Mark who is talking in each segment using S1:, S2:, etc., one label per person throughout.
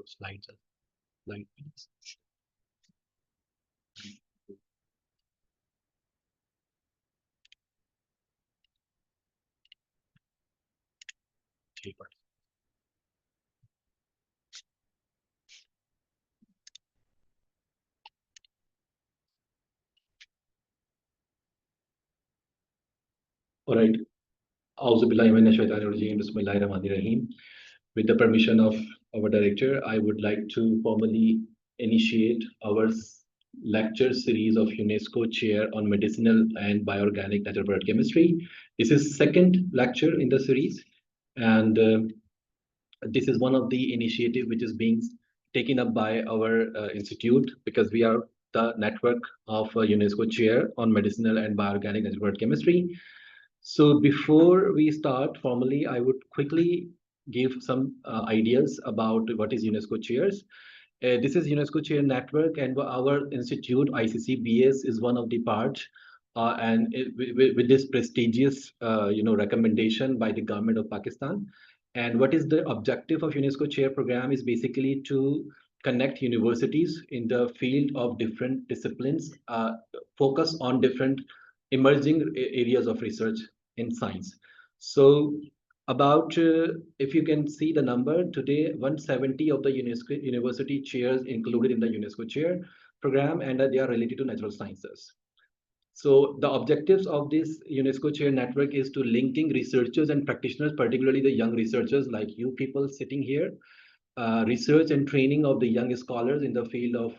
S1: slides. Slide, please. All right. Bismillahirrahmanirrahim. With the permission of our director, I would like to formally initiate our lecture series of UNESCO Chair on Medicinal and Bioorganic Natural Product Chemistry. This is second lecture in the series, and this is one of the initiative which is being taken up by our institute, because we are the network of UNESCO Chair on Medicinal and Bioorganic Natural Product Chemistry. So before we start formally, I would quickly give some ideas about what is UNESCO Chairs. This is UNESCO Chair Network, and our institute, iccbs, is one of the parts. With this prestigious, recommendation by the government of Pakistan. And what is the objective of UNESCO Chair Program is basically to connect universities in the field of different disciplines, focus on different emerging areas of research in science. So about, if you can see the number today, 170 of the UNESCO university chairs included in the UNESCO Chair Program, and they are related to natural sciences. So the objectives of this UNESCO Chair Network is to linking researchers and practitioners, particularly the young researchers like you people sitting here, research and training of the young scholars in the field of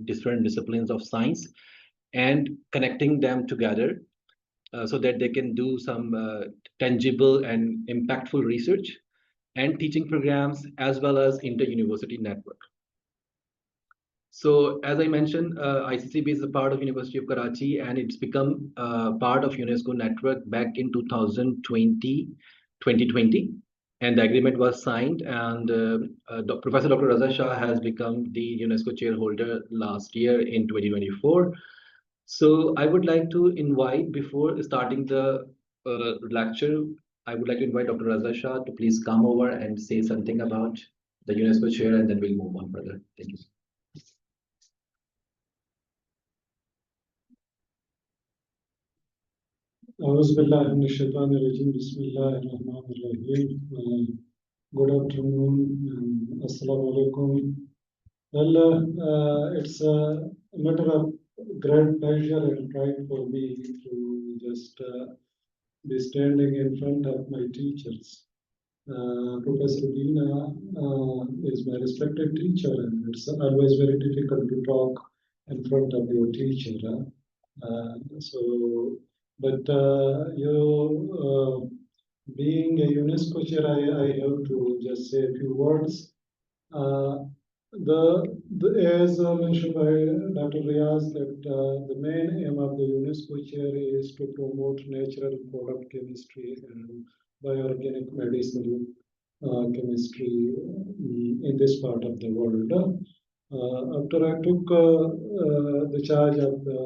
S1: different disciplines of science, and connecting them together so that they can do some tangible and impactful research and teaching programs, as well as inter-university network. So as I mentioned, ICCB is a part of University of Karachi, and it's become part of UNESCO network back in 2020, and the agreement was signed, and Professor Dr. Raza Shah has become the UNESCO chair holder last year in 2024. So I would like to invite, before starting the lecture, I would like to invite Dr. Raza Shah to please come over and say something about the UNESCO chair, and then we'll move on further. Thank you.
S2: Good afternoon and Assalamu alaikum. Well, it's a matter of great pleasure and pride for me to just be standing in front of my teachers. Professor Bina is my respected teacher, and it's always very difficult to talk in front of your teacher. But you being a UNESCO chair, I have to just say a few words. As mentioned by Dr. Riaz, that the main aim of the UNESCO chair is to promote natural product chemistry and bioorganic medicinal chemistry in this part of the world. After I took the charge of the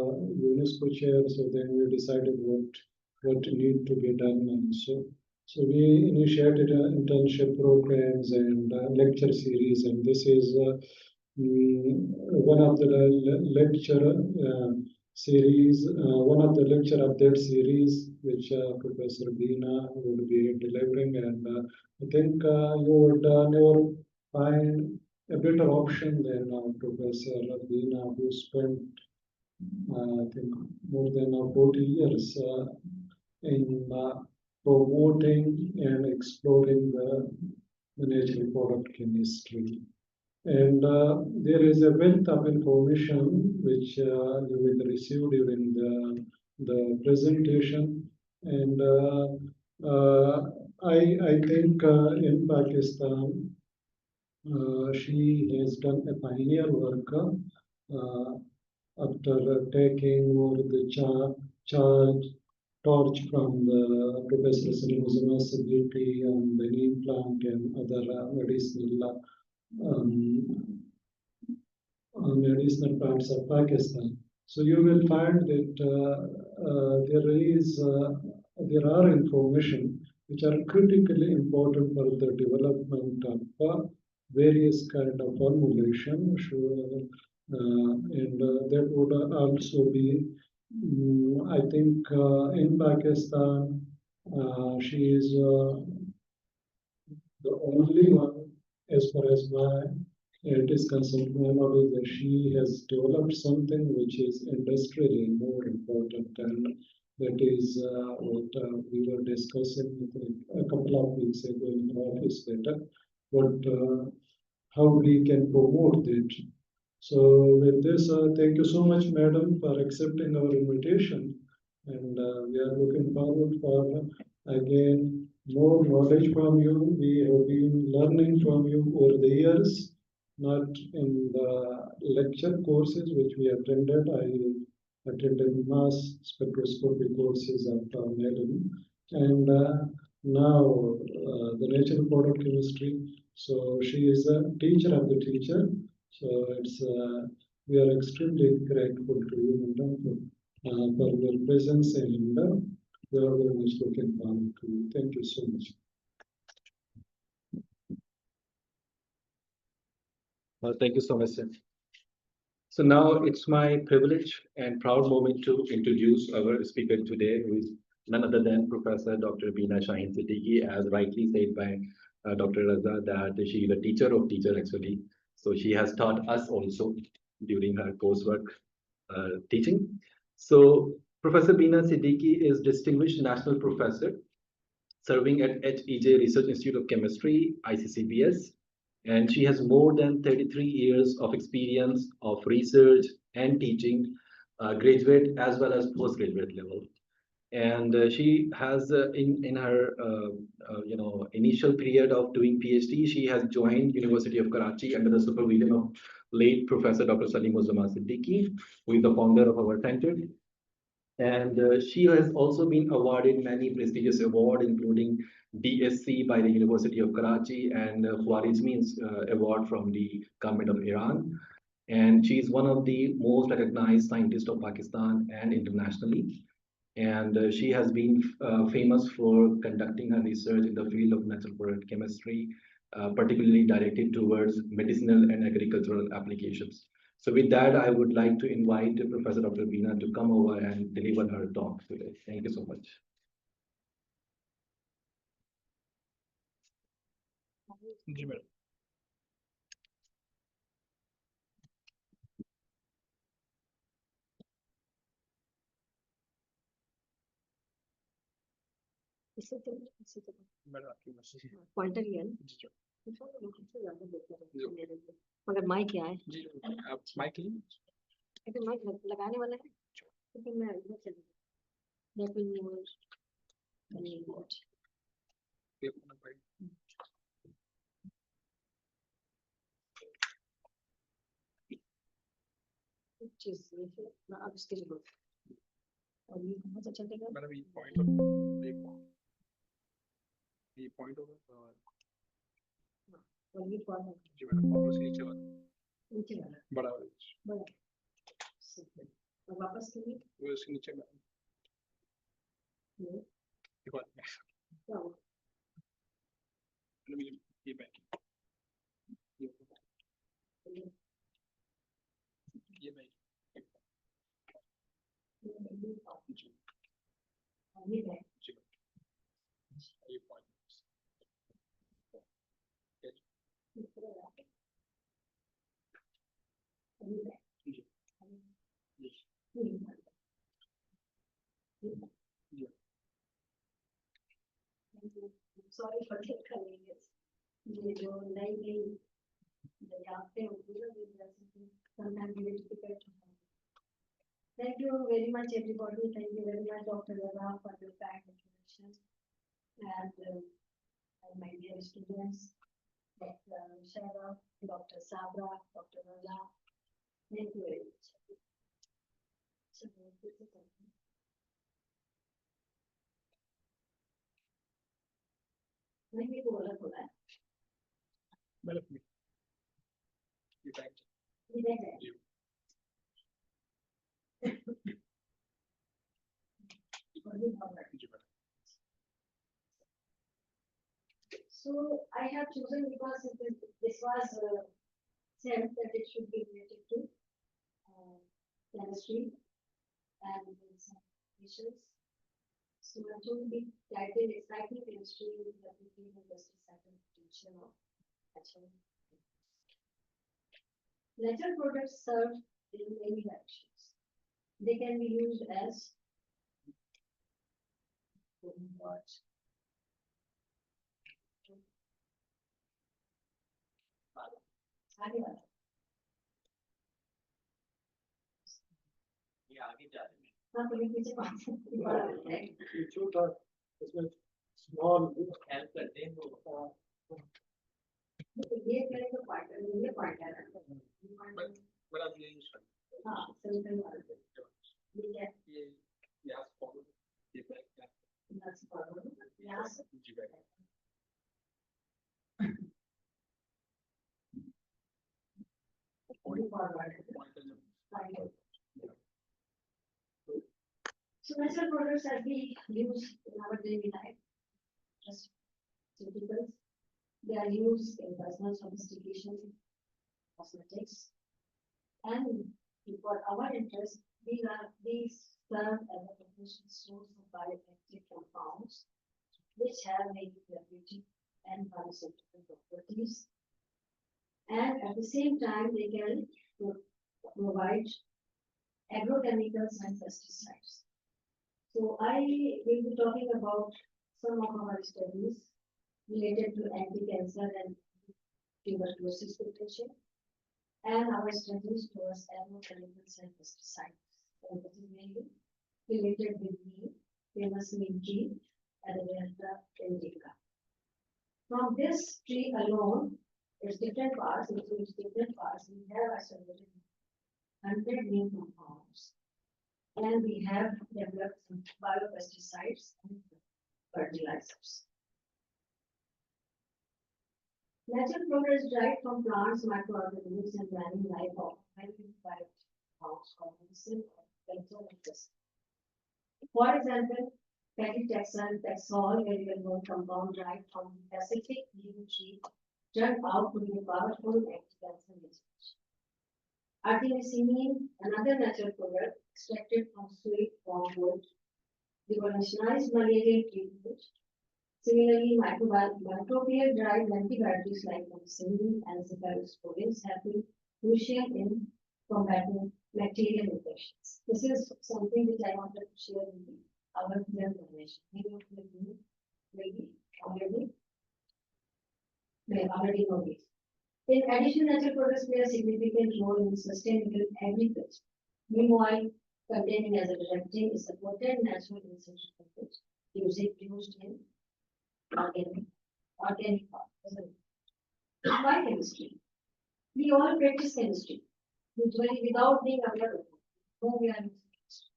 S2: UNESCO chair, so then we decided what need to be done, and so we initiated internship programs and lecture series, and this is one of the lecture series, one of the lecture update series, which Professor Bina will be delivering, and I think you would never find a better option than Professor Bina, who spent, I think, more than 40 years in promoting and exploring the natural product chemistry. And there is a wealth of information which you will receive during the presentation. And I think in Pakistan, she has done a pioneer work after taking over the torch from the Professor Salimuzama Siddiqui on the neem plant and other medicinal plants of Pakistan. So you will find that there are information which are critically important for the development of various kind of formulation. And that would also be, I think, in Pakistan, she is the only one, as far as my it is concerned, my knowledge, that she has developed something which is industrially more important, and that is what we were discussing a couple of weeks ago in the office, that what how we can promote it. So with this, thank you so much, madam, for accepting our invitation. And we are looking forward for, again, more knowledge from you. We have been learning from you over the years, not in the lecture courses which we attended. I attended mass spectroscopy courses of madam. And now the natural product chemistry. So she is a teacher of the teacher. So it's we are extremely grateful to you, madam, for your presence, and we are very much looking forward to you. Thank you so much.
S1: Well, thank you so much, sir. So now it's my privilege and proud moment to introduce our speaker today, who is none other than Professor Dr. Bina Shaheen Siddiqui, as rightly said by Dr. Raza, that she is a teacher of teacher actually. So she has taught us also during her coursework teaching. So Professor Bina Siddiqui is Distinguished National Professor serving at HEJ Research Institute of Chemistry, iccbs, and she has more than 33 years of experience of research and teaching, graduate as well as postgraduate level. And she has in her initial period of doing PhD, she has joined University of Karachi under the supervision of late Professor Dr. Salim Muslima Siddiqui, who is the founder of our center. And she has also been awarded many prestigious awards, including DSC by the University of Karachi and Khwarizmi Award from the government of Iran. And she is one of the most recognized scientists of Pakistan and internationally. And she has been famous for conducting her research in the field of natural product chemistry, particularly directed towards medicinal and agricultural applications. So with that, I would like to invite Professor Dr. Bina to come over and deliver her talk today. Thank you so much.
S3: Pointer ही है ना मगर mic क्या है mic mic लगाने वाला है तो फिर मैं इधर चली चीज अब इसके लिए और ये कहाँ से चलेगा मैंने ये पॉइंट होगा और ये पॉइंट जी मैडम और उसके नीचे वाला बड़ा वाला और वापस के लिए वो उसके नीचे मैडम ये बात क्या हुआ मैडम ये बैक ये बैक जी ये बैक जी ये point Sorry for the inconvenience. ये जो नई नई यादें होती है ना sometimes very difficult to have. Thank you very much everybody. Thank you very much Dr. Raza for the kind introduction. And my dear students, Dr. Shara, Dr. Sabra, Dr. Raza, thank you very much. नहीं तो गलत हो रहा है गलत नहीं ये back है So I have chosen because this was said that it should be related to uh, chemistry and some issues. So I told the title Exciting Chemistry with the Application of Pesticide and Potential of Natural. Natural products serve in many directions. They can be used as what? आगे वाला।
S1: ये आगे जा रहे हैं।
S3: हाँ, तो ये पीछे बात है।
S2: छोटा इसमें स्मॉल
S1: हेल्प करते हैं वो।
S3: तो ये करें तो क्वार्टर ये क्वार्टर है।
S1: बड़ा ये यूज करते हैं।
S3: हाँ, सेंट्रल वाला। ये क्या?
S1: ये यहाँ फॉलो ये बैक क्या?
S3: यहाँ से फॉलो यहाँ से
S1: जी back.
S3: So natural products are being used in our daily life. Just typical. They are used in personal sophistication, cosmetics, and for our interest, these serve as a potential source of bioactive compounds, which have many therapeutic and pharmaceutical properties. And at the same time, they can provide agrochemicals and pesticides. So I will be talking about some of our studies related to anti-cancer and tuberculosis prevention, and our studies towards agrochemicals and pesticides. And this is mainly related with the famous neem tree, Aloe indica. From this tree alone, its different parts, we have isolated 100 neem compounds, and we have developed some biopesticides and fertilizers. Natural products derived from plants, microorganisms, and marine life of many compounds called medicine or interest. For example, Taxol, very well known compound derived from Pacific neem tree, turned out to be a powerful anti-cancer agent. Artemisinin, another natural product extracted from sweet palm wood, revolutionized malaria treatment. Similarly, microbial-derived antibiotics like penicillin and cephalosporins have been crucial in combating bacterial infections. This is something which I wanted to share with you, our young generation. Many of you may already know this. In addition, natural products play a significant role in sustainable agriculture. Neem oil containing azadirachtin is a potent natural insect repellent used in organic biochemistry. We all practice chemistry, usually without being aware of it. No, we are using chemistry.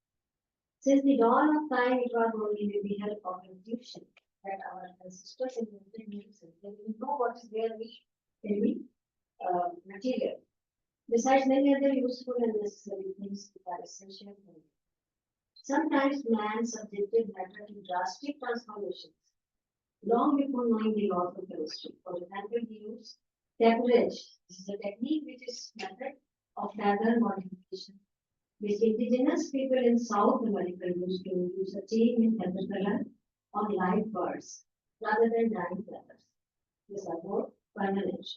S3: Since the dawn of time, it was only with the help of intuition that our ancestors invented medicine. They didn't know what is there in the material. Besides many other useful and necessary things that are essential for life. Sometimes man subjected matter to drastic transformations long before knowing the laws of chemistry. For example, we use taperage. This is a technique which is method of feather modification, which indigenous people in South America used to use a change in feather color on live birds rather than dyeing feathers. These are more permanent.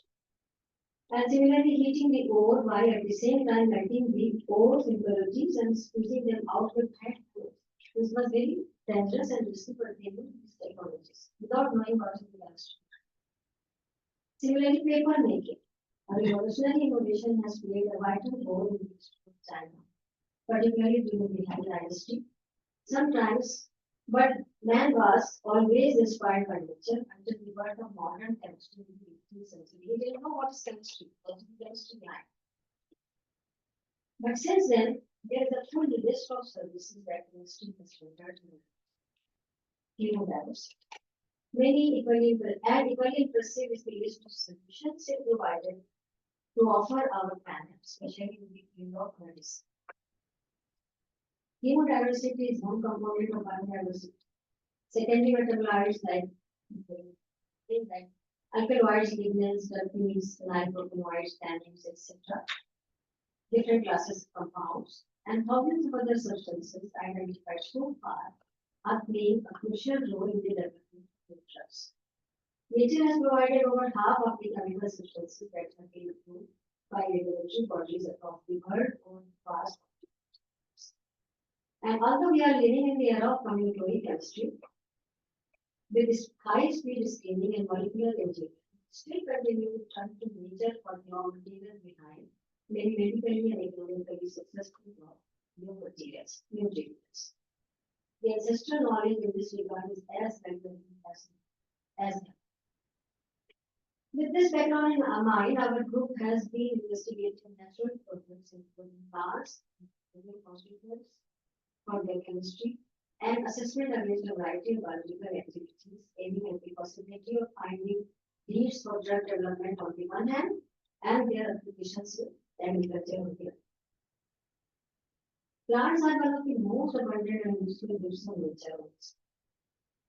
S3: And similarly, heating the ore while at the same time melting the ore's impurities and squeezing them out with hot coals. This was very dangerous and risky for people with these technologies without knowing what is the chemistry. Similarly, paper making. A revolutionary innovation has played a vital role in the history of China, particularly during the Han Dynasty. Sometimes, but man was always inspired by nature until the birth of modern chemistry in the 18th century. He didn't know what is chemistry, what is the chemistry line. But since then, there is a full list of services that chemistry has rendered to chemodiversity. Many equally impressive is the list of solutions it provided to offer our planet, especially in the field of medicine. Chemodiversity is one component of biodiversity. Secondary metabolites like alkaloids, lignans, terpenes, nitrocanoids, tannins, etc., different classes of compounds, and thousands of other substances identified so far are playing a crucial role in the development of drugs. Nature has provided over half of the chemical substances that have been approved by regulatory bodies across the world over the past 40 years. And although we are living in the era of combinatory chemistry, with this high-speed scaling and molecular engineering, still continue to turn to nature for raw materials behind many medically and economically successful new materials, new treatments. The ancestral knowledge in this regard is as valuable as with this background in mind, our group has been investigating natural products including plants, constituents, for their chemistry, and assessment against a variety of biological activities, aiming at the possibility of finding leads for drug development on the one hand, and their applications in agriculture on the other. Plants are one of the most abundant and useful gifts of nature.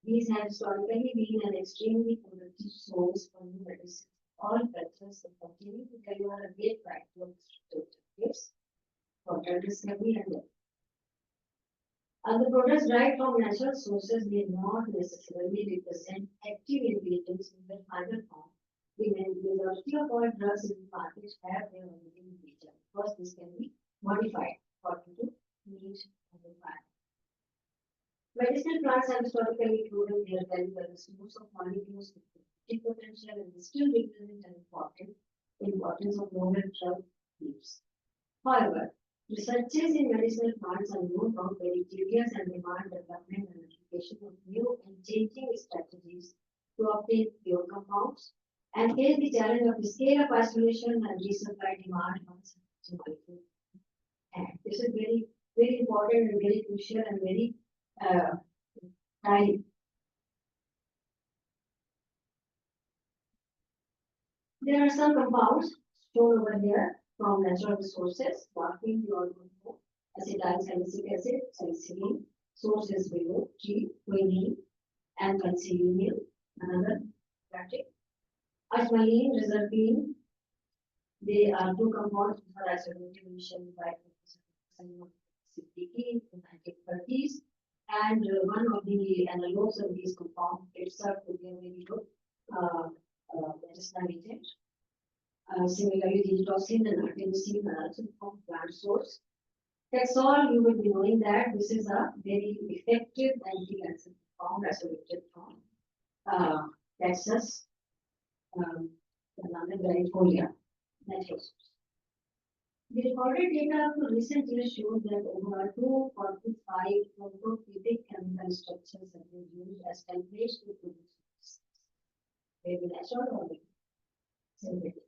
S3: These have historically been an extremely productive source for new medicines. All cultures that continue to deliver a great variety of gifts for drug discovery and development. The products derived from natural sources may not necessarily represent active ingredients in their final form. The majority of all drugs in the market have their origin in nature. First, this can be modified according to needs and requirements. Medicinal plants have historically proven their value as a source of molecules with therapeutic potential and still represent an importance of novel drug use. However, researchers in medicinal plants are no doubt very curious and demand development and application of new and changing strategies to obtain pure compounds and face the challenge of the scale of isolation and resupply demand on such molecules. And this is very, very important and very crucial and very time. There are some compounds shown over here from natural resources, morphine, we all know, acetyl salicylic acid, salicylene, source is below, G, quinine, and calcium, another plastic. Asmalene, reserpine, they are two compounds which are isolated initially by Siddiqui in the 1930s. And one of the analogues of these compounds itself would be a very good medicinal agent. Similarly, digitoxin and artemisinin are also from plant source. That's all you will be knowing that this is a very effective anti-cancer compound isolated from Texas, California, natural source. The recorded data of recent years show that over 245 orthopedic chemical structures have been used as templates to produce maybe natural or synthetic.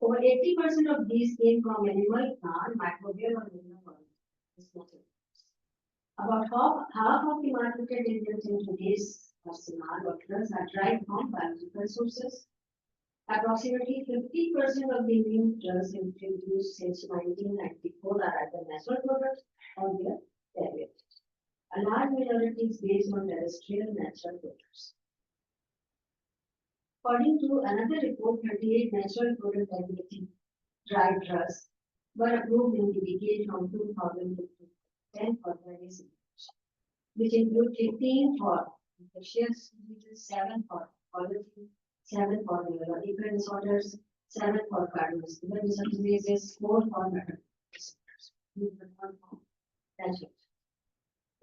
S3: Over 80% of these came from animal, plant, microbial, or mineral organisms. About half of the marketed ingredients in today's arsenal of drugs are derived from biological sources. Approximately 50% of the new drugs introduced since 1994 are either natural products or their derivatives. A large majority is based on terrestrial natural products. According to another report, 38 natural product liability drive drugs were approved in the decade from 2000 to 2010 for various indications, which include 15 for infectious diseases, 7 for oncology, 7 for neurological disorders, 7 for cardiovascular diseases, 4 for metabolic disorders.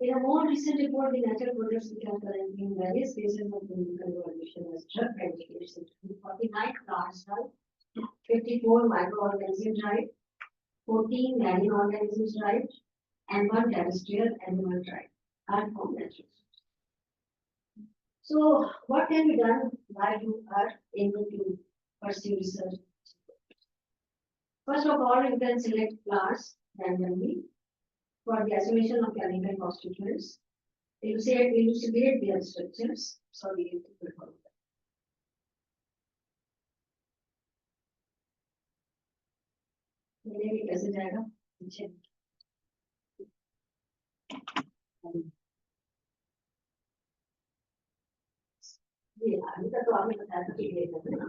S3: In a more recent report, the natural products which are currently in various phases of clinical evaluation as drug candidates include 49 plants derived, 54 microorganisms derived, 14 marine organisms derived, and 1 terrestrial animal derived are from natural sources. So, what can be done while you are able to pursue research? First of all, you can select plants randomly for the isolation of chemical constituents. Elucidate their structures. Sorry, you can follow that. मेरे कैसे जाएगा पीछे अभी तक तो आपने बताया था कि ये है ना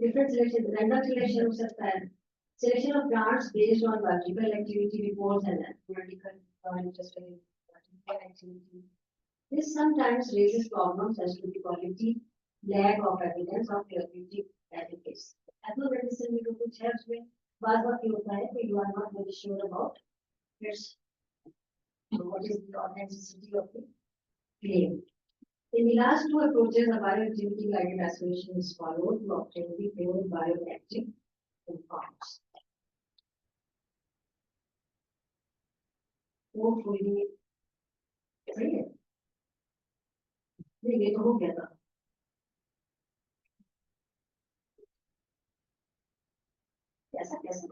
S3: different selection, random selection हो सकता है. Selection of plants based on biological activity reports and medical interest in biological activity. This sometimes raises problems as to the quality, lack of evidence of therapeutic efficacy. Medicine में तो कुछ है उसमें बात ये होता है कि you are not very sure about its what is the authenticity of the claim. In the last two approaches, a bioactivity guided isolation is followed to obtain the pure bioactive compounds. Hopefully, सही है. नहीं ये तो हो गया था. कैसा कैसा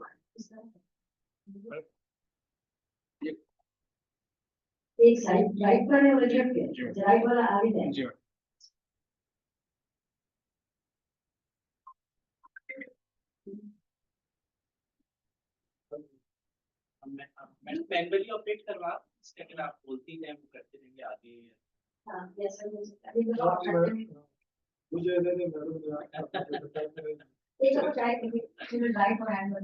S3: एक साइड राइट पर है और लेफ्ट पे राइट वाला आगे है.
S4: मैं मैनुअली ऑपरेट करवा इसके अगर आप बोलती हैं वो करते रहेंगे आगे.
S3: हां जैसा मुझे
S2: मुझे
S3: एक और ट्राई करिए राइट और हैंड में.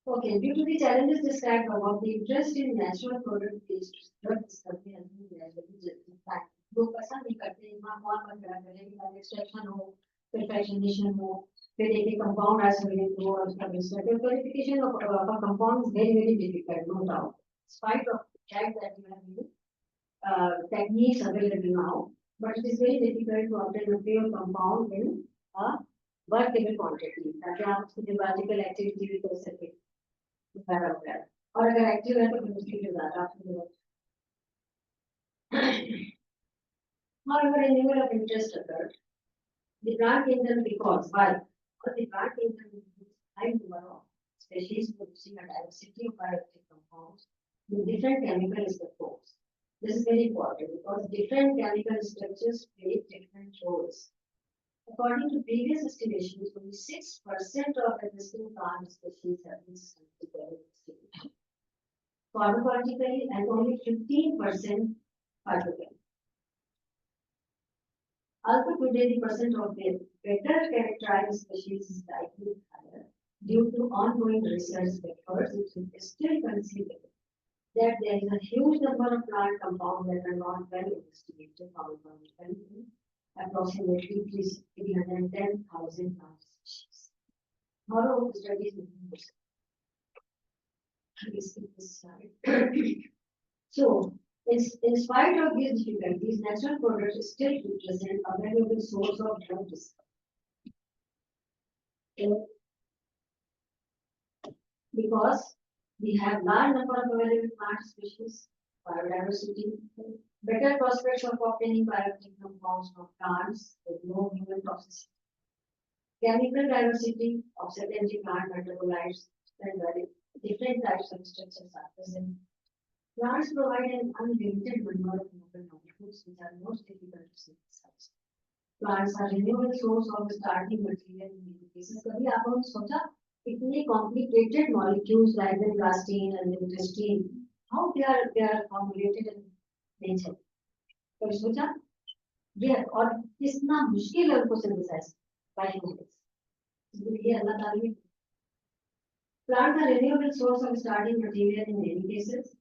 S3: Okay, due to the challenges described above, the interest in natural product-based drug discovery has been gradually justified. लोग पसंद नहीं करते हैं वहाँ कौन बन रहा है कि एक्सट्रैक्शन हो, फिर फ्रैक्शनेशन हो, फिर एक कंपाउंड आइसोलेट हो और उसका research qualification of a compound is very very difficult, no doubt. Despite of the fact that we have new techniques available now, but it is very difficult to obtain a pure compound in a workable quantity. ताकि आप उसकी biological activity भी कर सकें. और अगर active है तो फिर उसकी ज्यादा however, renewal of interest occurred. The plant kingdom because why? Because the plant kingdom includes high number of species producing a diversity of bioactive compounds with different chemical structures. This is very important because different chemical structures play different roles. According to previous estimations, only 6% of existing plant species have been studied pharmacologically and only 15% phytologically. Also, today the percent of the better characterized species is likely higher due to ongoing research efforts. It is still conceivable that there is a huge number of plant compounds that are not well investigated pharmacologically. Approximately 310,000 plant species. Moreover, studies so, in spite of these difficulties, natural products still represent a valuable source of drug discovery. Because we have large number of available plant species, biodiversity, better prospects of obtaining bioactive compounds from plants with no human toxicity, chemical diversity of secondary plant metabolites, and different types of structures are present. Plants provide an unlimited number of noble molecules which are most difficult to synthesize. Plants are renewable source of starting material in many cases. कभी आपने सोचा इतने complicated molecules like the plastine and the intestine, how they are formulated in nature? कभी सोचा? ये और कितना मुश्किल है उनको synthesize by humans. ये अल्लाह ताला Plants are renewable source of starting material in many cases.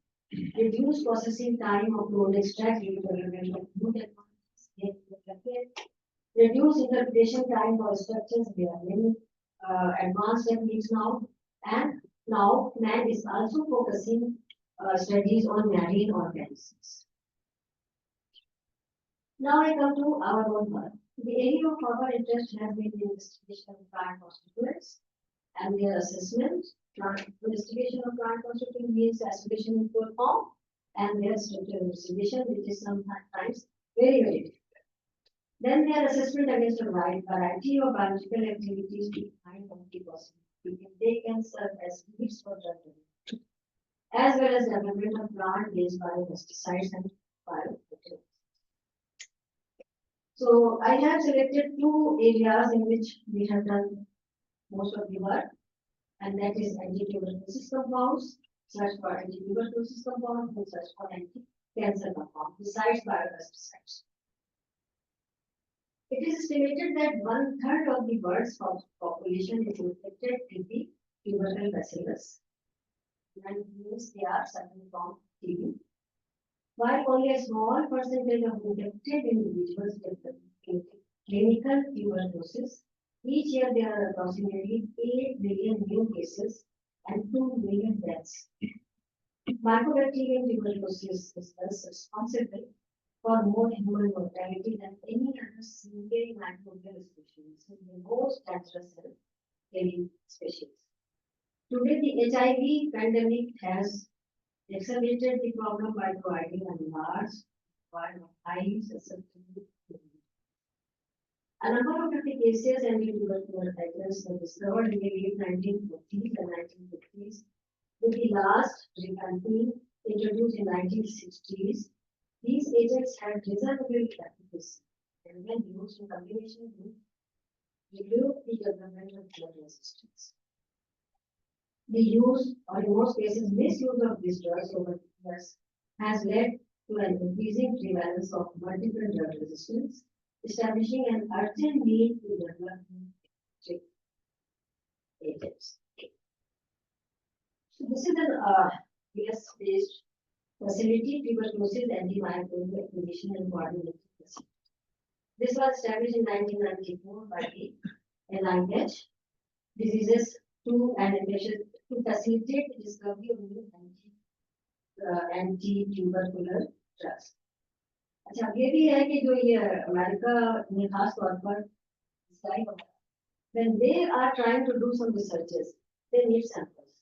S3: Reduce processing time of load extract due to development of new technologies. Reduce interpretation time for structures. There are many advanced techniques now. And now man is also focusing studies on marine organisms. Now I come to our own work. The area of our interest has been the investigation of plant constituents and their assessment. Investigation of plant constituent means isolation in pure form and their structural investigation, which is sometimes very, very difficult. Then their assessment against a wide variety of biological activities to find complete possibility. They can serve as leads for drug development, as well as development of plant-based biopesticides and biofertilizers. So I have selected two areas in which we have done most of the work, and that is anti-tuberculosis compounds, search for anti-tuberculosis compounds, and search for anti-cancer compounds, besides biopesticides. It is estimated that 1/3 of the world's population is infected with the tubercle bacillus, and means they are suffering from TB. While only a small percentage of infected individuals develop clinical tuberculosis, each year there are approximately 8 million new cases and 2 million deaths. Mycobacterium tuberculosis is thus responsible for more human mortality than any other single microbial species, the most dangerous living species. Today, the HIV pandemic has exacerbated the problem by providing a large wide of highly susceptible. A number of the cases and tubercular patterns were discovered in the late 1940s and 1950s, with the last rifampicin introduced in 1960s. These agents had reasonable efficacy and when used in combination with reduce the development of drug resistance. The use, or in most cases, misuse of these drugs over the years has led to an increasing prevalence of multiple drug resistance, establishing an urgent need to develop new agents. So this is an US-based facility, tuberculosis antimicrobial acquisition and coordination facility. This was established in 1994 by the NIH diseases to facilitate the discovery of new anti-tubercular drugs. अच्छा अब ये भी है कि जो ये America में खास तौर पर when they are trying to do some researches, they need samples,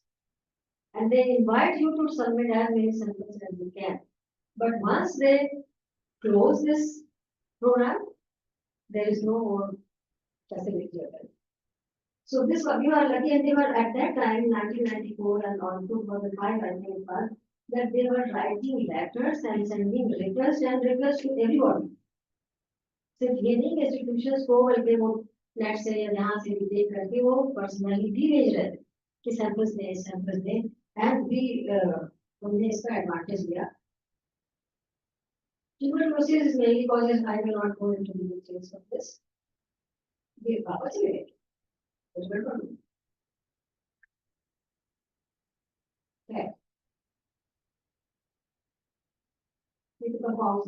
S3: and they invite you to submit as many samples as you can. But once they close this program, there is no more facility available. So this you are lucky, and they were at that time, 1994 and on 2005, I think, that they were writing letters and sending requests to everybody. सिर्फ ये नहीं कि institutions को बल्कि वो net से या यहाँ से भी देख करके वो पर्सनली भी भेज रहे थे कि सैंपल्स दें एंड भी हमने इसका एडवांटेज लिया. Tuberculosis is mainly causes, I will not go into the details of this. Okay. With the compounds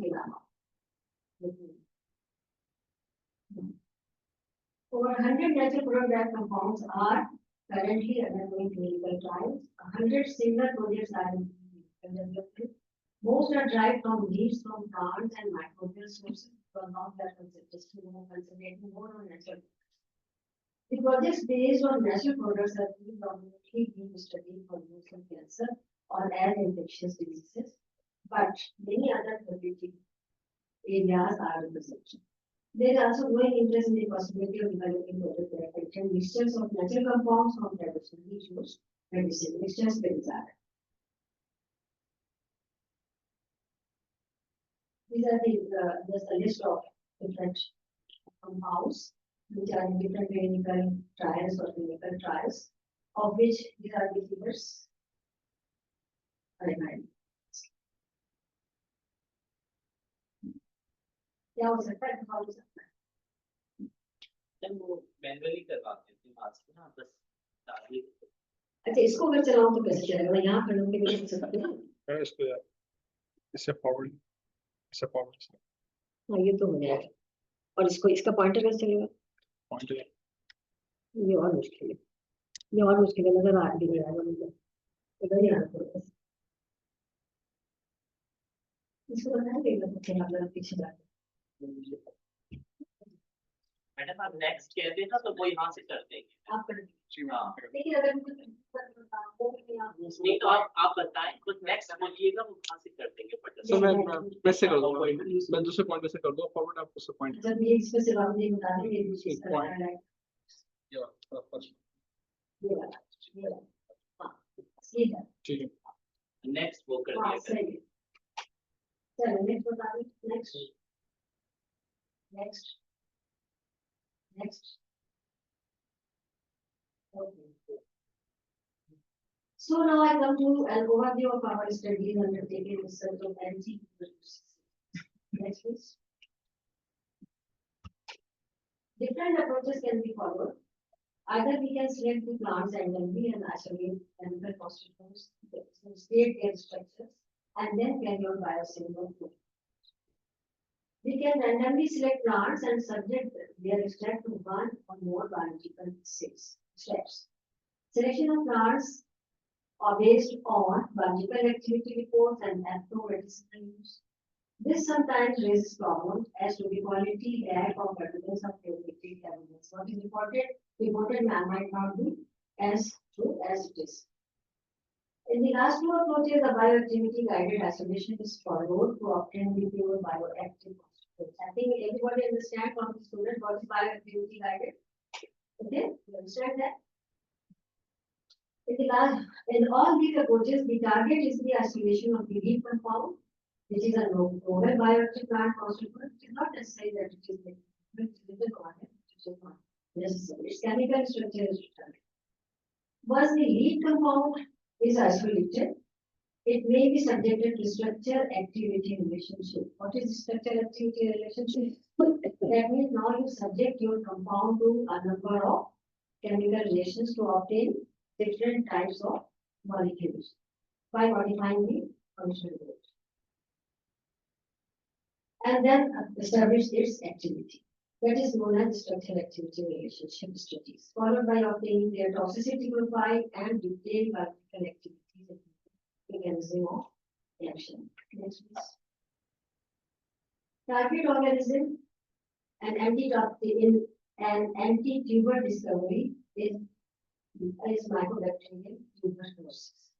S3: over 100 natural product compounds are currently undergoing clinical trials. 100 similar projects are in development. Most are derived from leaves from plants and microbial sources, but not that concentrating more on natural. The projects based on natural products are predominantly being studied for use in cancer or as infectious diseases, but many other therapeutic areas are represented. There is also growing interest in the possibility of developing products that contain mixtures of natural compounds from traditionally used medicine. Mixtures very desire. These are just a list of different compounds which are in different clinical trials or clinical trials, of which these are the figures. क्या हो सकता है हो सकता है
S4: वो manually करवाते हैं आज ना बस डाल.
S3: अच्छा इसको अगर चलाऊं तो कैसे चलेगा मैं यहाँ खड़े होकर देख सकते हैं
S5: इसको यार इससे फॉरवर्ड
S3: हाँ ये तो हो जाएगा और इसको इसका पॉइंटर कैसे चलेगा
S5: पॉइंटर
S3: ये और मुश्किल है नजर आ रही है मुझे इधर ही आना पड़ेगा इसको बनाएंगे मतलब पीछे जाके
S4: मैडम आप नेक्स्ट कहते हैं ना तो वो यहाँ से कर देंगे
S3: आप कर
S4: हाँ
S3: लेकिन अगर
S4: नहीं तो आप बताएं कुछ नेक्स्ट बोलिएगा वो यहाँ से कर देंगे फटाफट
S5: सो मैं वैसे कर दूंगा मैं दूसरे पॉइंट से कर दूंगा फॉरवर्ड आप दूसरे पॉइंट
S3: जब ये इस पे से आप नहीं बता देंगे दूसरी तरह है
S5: या फर्स्ट
S3: ये वाला हाँ ये है
S5: ठीक है
S4: नेक्स्ट वो कर
S3: हाँ
S4: दिया
S3: सही है चलो नेक्स्ट बता दो next Okay. So now I come to an overview of our studies undertaken in research of anti-tuberculosis. Next, please. Different approaches can be followed. Either we can select the plants randomly and isolate chemical constituents, state their structures, and then carry on biosimilar food. We can randomly select plants and subject their extract to one or more biological steps. Selection of plants are based on biological activity reports and ethno-medicinal use. This sometimes raises problems as to the quality, lack of evidence of therapeutic evidence. What is reported might not be as true as it is. In the last two approaches, the bioactivity guided isolation is followed to obtain the pure bioactive constituents. I think everybody understands from the student what is bioactivity guided. Okay, you understand that? In all these approaches, the target is the isolation of the lead compound, which is a novel bioactive plant constituent. It is not necessary that it is written on it. It is not necessary. Its chemical structure is determined. Once the lead compound is isolated, it may be subjected to structure-activity relationship. What is the structure-activity relationship? That means now you subject your compound to a number of chemical reactions to obtain different types of molecules by modifying the functional group. And then establish its activity. That is known as structure-activity relationship studies, followed by obtaining their toxicity profile and detailed biological activities and mechanism of action. Next, please. Target organism and anti-tuber discovery is Mycobacterium tuberculosis.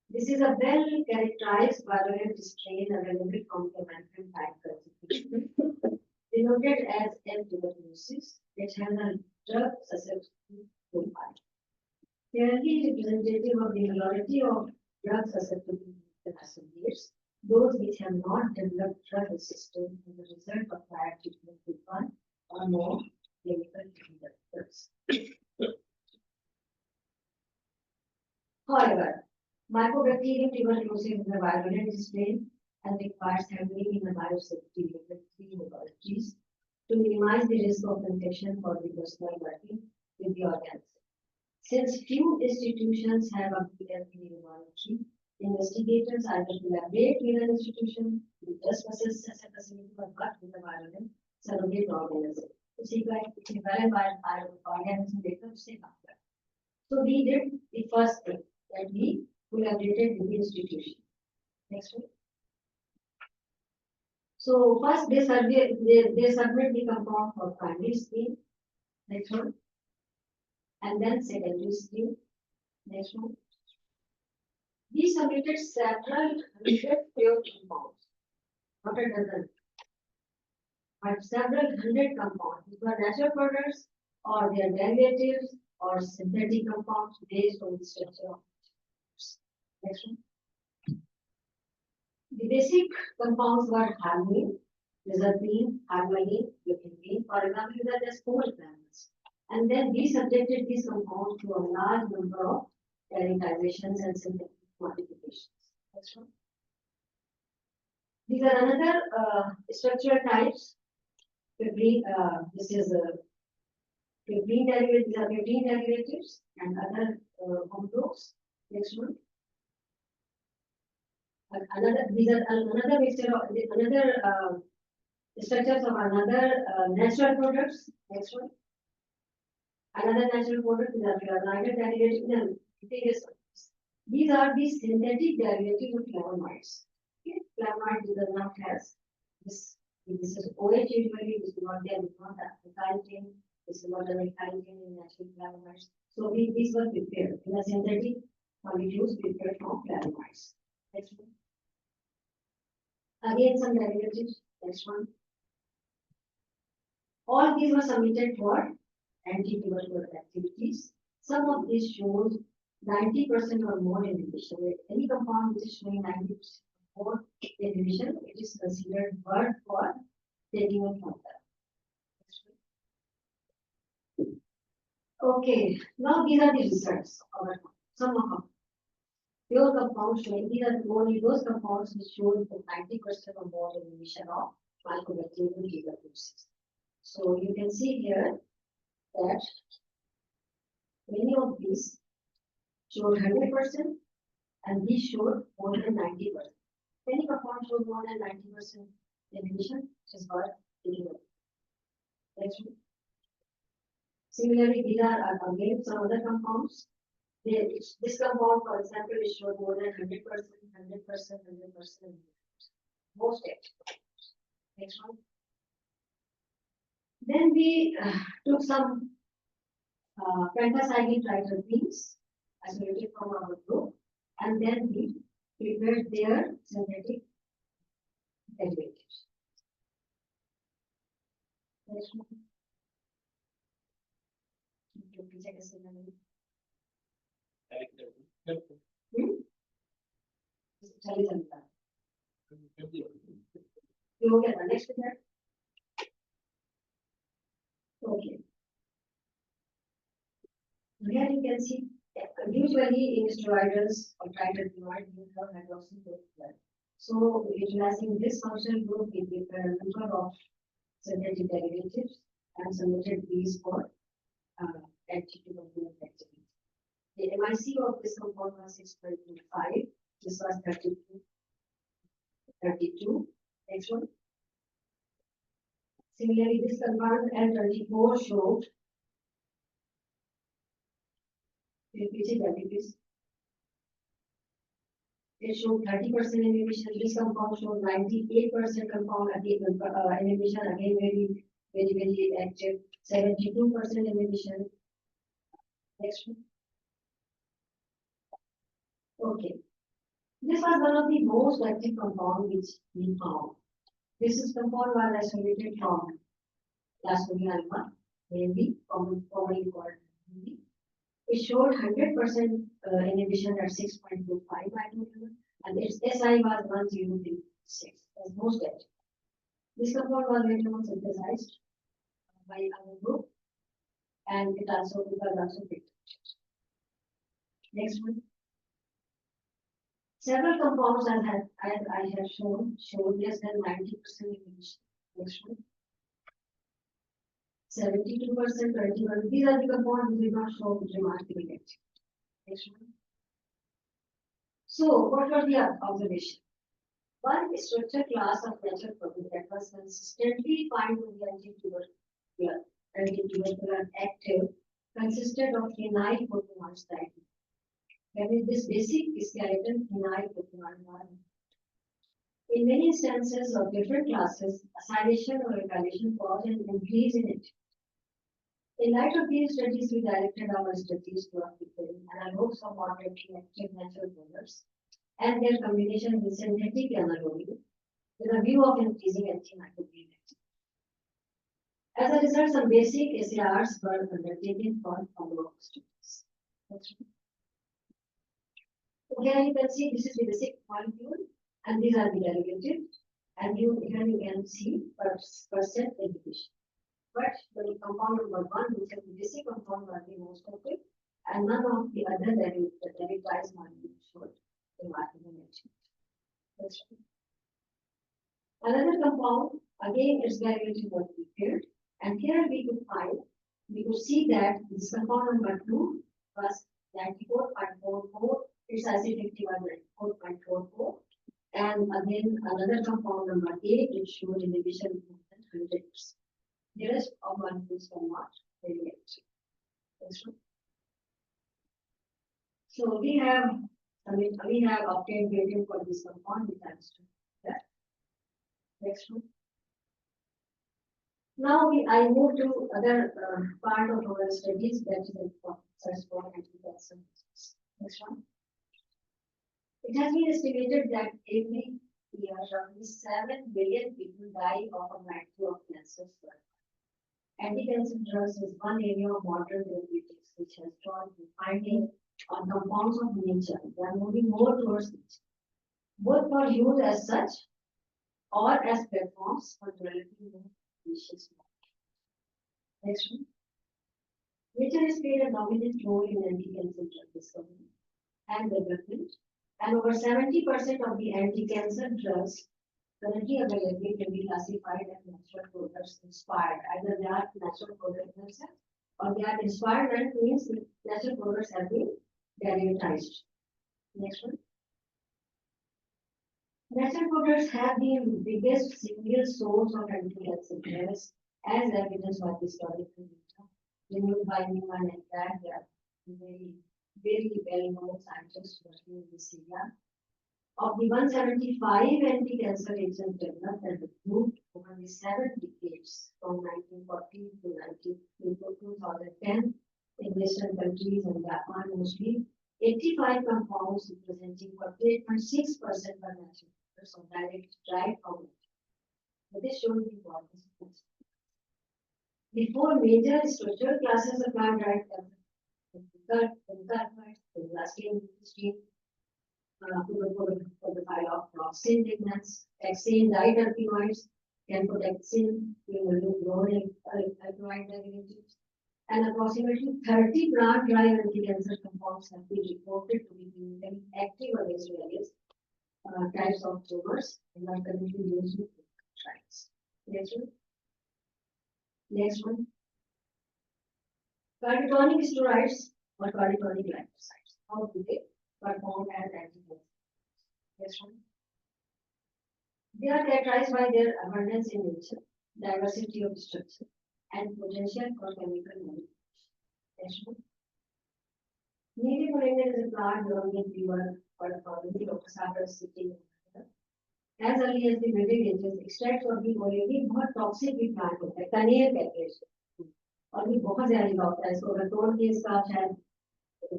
S3: This is a well-characterized virulent strain available from the American type classification, denoted as M. tuberculosis, which has a drug susceptible profile. Fairly representative of the majority of drug susceptible associates, those which have not developed drug resistance as a result of prior treatment with one or more clinical drugs. However, Mycobacterium tuberculosis is a virulent strain and requires handling in a biosafety laboratory laboratories to minimize the risk of infection for the personnel working with the organism. Since few institutions have a BFP laboratory, investigators either collaborate with an institution who does possess such a facility or work with a virulent surrogate organism. So we did the first thing, that we collaborated with the institution. Next one. So first they submit the compound for primary screen. Next one. And then secondary screen. Next one. We submitted several hundred pure compounds, not a dozen, but several hundred compounds. These were natural products or their derivatives or synthetic compounds based on the structure of next one. The basic compounds were harmine, lizarpine, harmaline, leucine. For example, these are just 4 examples. And then we subjected these compounds to a large number of characterizations and synthetic modifications. Next one. These are another structural types. This is protein derivatives. These are protein derivatives and other compounds. Next one. These are another mixture of another structures of another natural products. Next one. Another natural product is a flavonoid derivative. These are the synthetic derivatives of flavonoids. Okay. Flavonoid does not has this. This is OH usually. This is not there. This is not alkyl chain. This is not an alkyl chain in natural flavonoids. So these were prepared in a synthetic molecules prepared from flavonoids. Next one. Again, some derivatives. Next one. All these were submitted for anti-tubercular activities. Some of these shows 90% or more inhibition. If any compound which is showing 90% or more inhibition, it is considered worth for taking it further. Okay, now these are the results of some of them. Pure compounds showing these are only those compounds which show 90% or more elimination of alkyl gigafluorescence. So you can see here that many of these showed 100% and these showed more than 90%. Many compounds showed more than 90% elimination, which is what taking away. Next one. Similarly, these are again some other compounds. This compound, for example, is showed more than 100%, 100%, 100%. Most active. Next one. Then we took some pentacyclic triterpenes isolated from our group, and then we prepared their synthetic derivatives. Next one. चलिए चलता ये हो गया था next है okay here you can see usually in steroids or triterpenoid you have hydroxyl group. So utilizing this functional group we prepare a number of synthetic derivatives and submitted these for activity activity. The MIC of this compound was 6.25. This was 32. 32. Next one. Similarly, this compound L24 showed. It showed 30% inhibition. This compound showed 98% compound inhibition. Again, very active. 72% inhibition. Next one. Okay. This was one of the most active compounds which we found. This is compound was isolated from plasmodium alpha, mainly commonly called mainly. It showed 100% inhibition at 6.25 micromolar, and its SI was 1036. As most active. This compound was later on synthesized by our group, and it was also picked. Next one. Several compounds as I have shown showed less than 90% inhibition. Next one. 72%, 21. These are the compounds which did not show remarkable activity. Next one. So, what were the observations? One structure class of natural protein that was consistently found to be antitubercular active consisted of phenyl proteinoids type. That is, this basic skeleton phenyl proteinoid. In many instances of different classes, acylation or alkylation caused an increase in it. In light of these studies, we directed our studies to application and hopes of moderating active natural polars and their combination with synthetic analogy with a view of increasing antimicrobial activity. As a result, some basic SARs were undertaken for follow-up studies. Here you can see this is the basic molecule and these are the derivatives, and here you can see percent inhibition. But the compound number 1, which is the basic compound, was the most active, and none of the other derivatives molecules showed remarkable activity. Another compound, again its derivative was prepared, and here we could see that this compound number 2 was 94.44, its acidity was 94.44, and again another compound number 8, it showed inhibition more than 100%. The rest of molecules were not very active. So we have obtained value for this compound with thanks to that. Next one. Now I move to other part of our studies, that is the search for anti-cancer. Next one. It has been estimated that every year roughly 7 billion people die of a variety of cancers. Anti-cancer drugs is one area of modern therapeutics which has drawn finding on compounds of nature. They are moving more towards nature, both for use as such or as platforms for developing more species. Next one. Nature has played a dominant role in anti-cancer drug discovery and development, and over 70% of the anti-cancer drugs currently available can be classified as natural products inspired. Either they are natural products themselves or they are inspired, and means natural products have been derivatized. Next one. Natural products have been the biggest single source of anti-cancer drugs as evidenced by historical data. Renewed by Bina and that they are very well-known scientists working in this area. Of the 175 anti-cancer agents developed and approved over the 7 decades from 1940 to 2010 in Western countries and Japan mostly, 85 compounds representing 48.6% were natural products or direct derived from it. But this shows the importance of this. The 4 major structural classes of plant-derived cancer, the last stream, for the file of toxin lignans, taxane diterpenoids, camptotaxin, chlorine alkaloid derivatives, and approximately 30 plant-derived anti-cancer compounds have been reported to be clinically active against various types of tumors and are currently used in trials. Next one. Next one. Carditonic steroids or carditonic glycosides. How do they perform as anti-cancer? Next one. They are characterized by their abundance in nature, diversity of structure, and potential for chemical manipulation. Next one. Native Moringa is a plant growing in fever for the community of Kasaka city. As early as the Middle Ages, extracts of the moringa बहुत toxic भी plant होता है, कनेर कहते हैं इसको, और ये बहुत जहरीला होता है. इसको अगर तोड़ के इसका शायद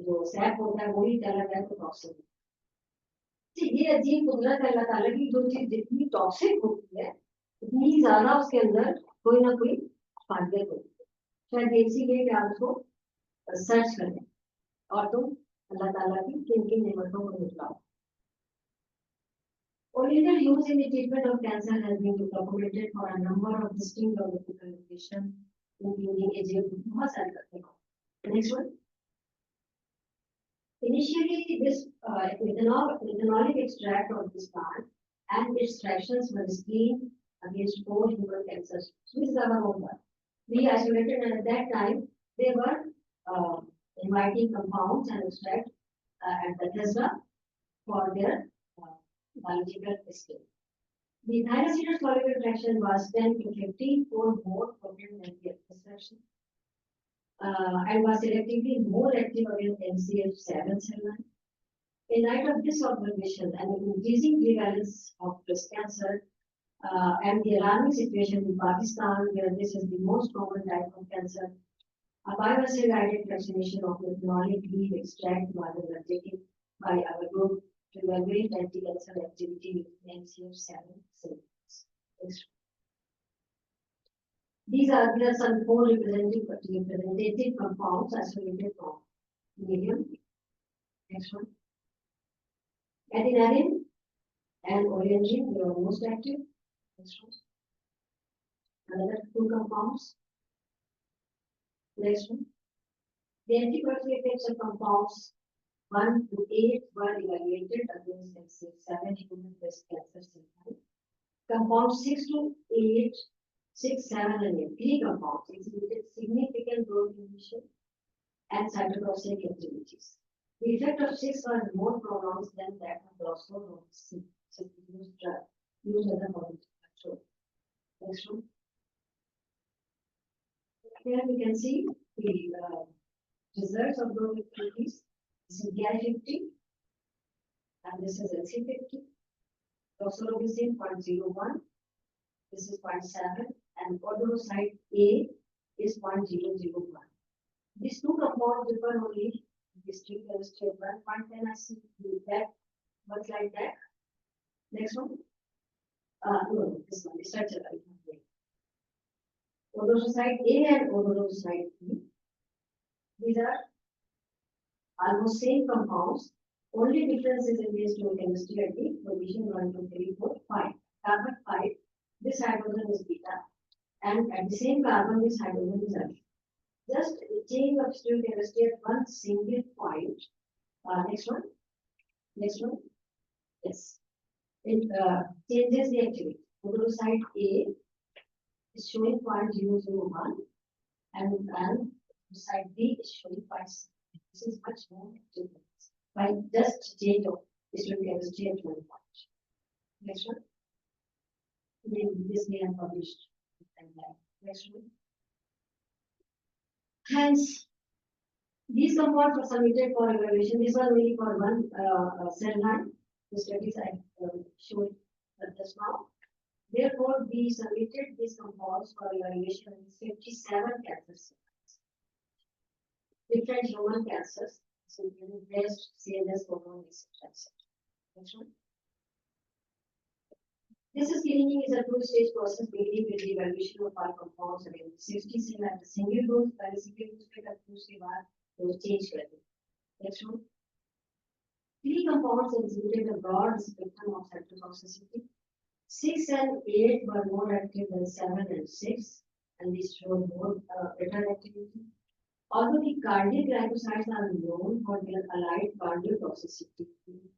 S3: जो सैप होता है वो ही चला जाए तो टॉक्सिक है. ये अजीब कुदरत है अल्लाह ताला की, जो चीज जितनी टॉक्सिक होती है उतनी ज्यादा उसके अंदर कोई ना कोई खासियत होती है. शायद इसीलिए कि आप उसको सर्च करें और तुम अल्लाह ताला की किन किन नेमतों को निकलाओ. Original use in the treatment of cancer has been documented for a number of distinct geographical locations, including Egypt. Next one. Initially, this ethanolic extract of this plant and its fractions were screened against 4 human cancers. This is our own one. We isolated, and at that time they were inviting compounds and extract at Bethesda for their biological scale. The thyroxine soluble fraction was 10 to 15 fold more potent than the fraction, and was selectively more active against MCH7 cell line. In light of this observation and the increasing prevalence of breast cancer and the alarming situation in Pakistan, where this is the most common type of cancer, a biological guided vaccination of ethanolic leaf extract was undertaken by our group to evaluate anti-cancer activity with MCH7 cells. These are there some 4 representative compounds isolated from medium. Next one. Adenine and orangine, they are most active. Next one. Another 2 compounds. Next one. The antibiotic effects of compounds 1 to 8 were evaluated against MCH7 human breast cancer cell. Compounds 6 to 8, 6, 7, and 8, 3 compounds exhibited significant growth inhibition and cytotoxic activities. The effect of 6 was more pronounced than that of Roscoe or C, used as a positive control. Next one. Here we can see the results of those activities. This is GI50 and this is LC50. Doxorubicin 0.01. This is 0.7 and odoroside A is 0.001. These 2 compounds differ only history chemistry. 1.10 I see that much like that. Next one. No, this one. Structure. Odoroside A and odoroside B. These are almost same compounds. Only difference is in this chemistry at the position 1, 2, 3, 4, 5. Carbon 5. This hydrogen is beta, and at the same carbon, this hydrogen is alpha. Just change of student chemistry at one single point. Next one. Next one. Yes. It changes the activity. Go to site A is showing 0.001 and site B is showing 0.7. This is much more difference. By just change of student chemistry at one point. Next one. This may have published. Next one. Hence, these compounds were submitted for evaluation. This was only for one cell line. The studies I showed just now. Therefore, we submitted these compounds for evaluation in 57 cancer cells. Different human cancers, so breast, CNS, colon, etc. Next one. This screening is a two-stage process beginning with the evaluation of our compounds against 60 cell at a single dose, पहले single dose पे करके उसके बाद dose change कर दें. Next one. Three compounds exhibited a broad spectrum of cytotoxicity. 6 and 8 were more active than 7 and 6, and these showed more better activity. Although the cardiac glycosides are known for their allied cardiotoxicity,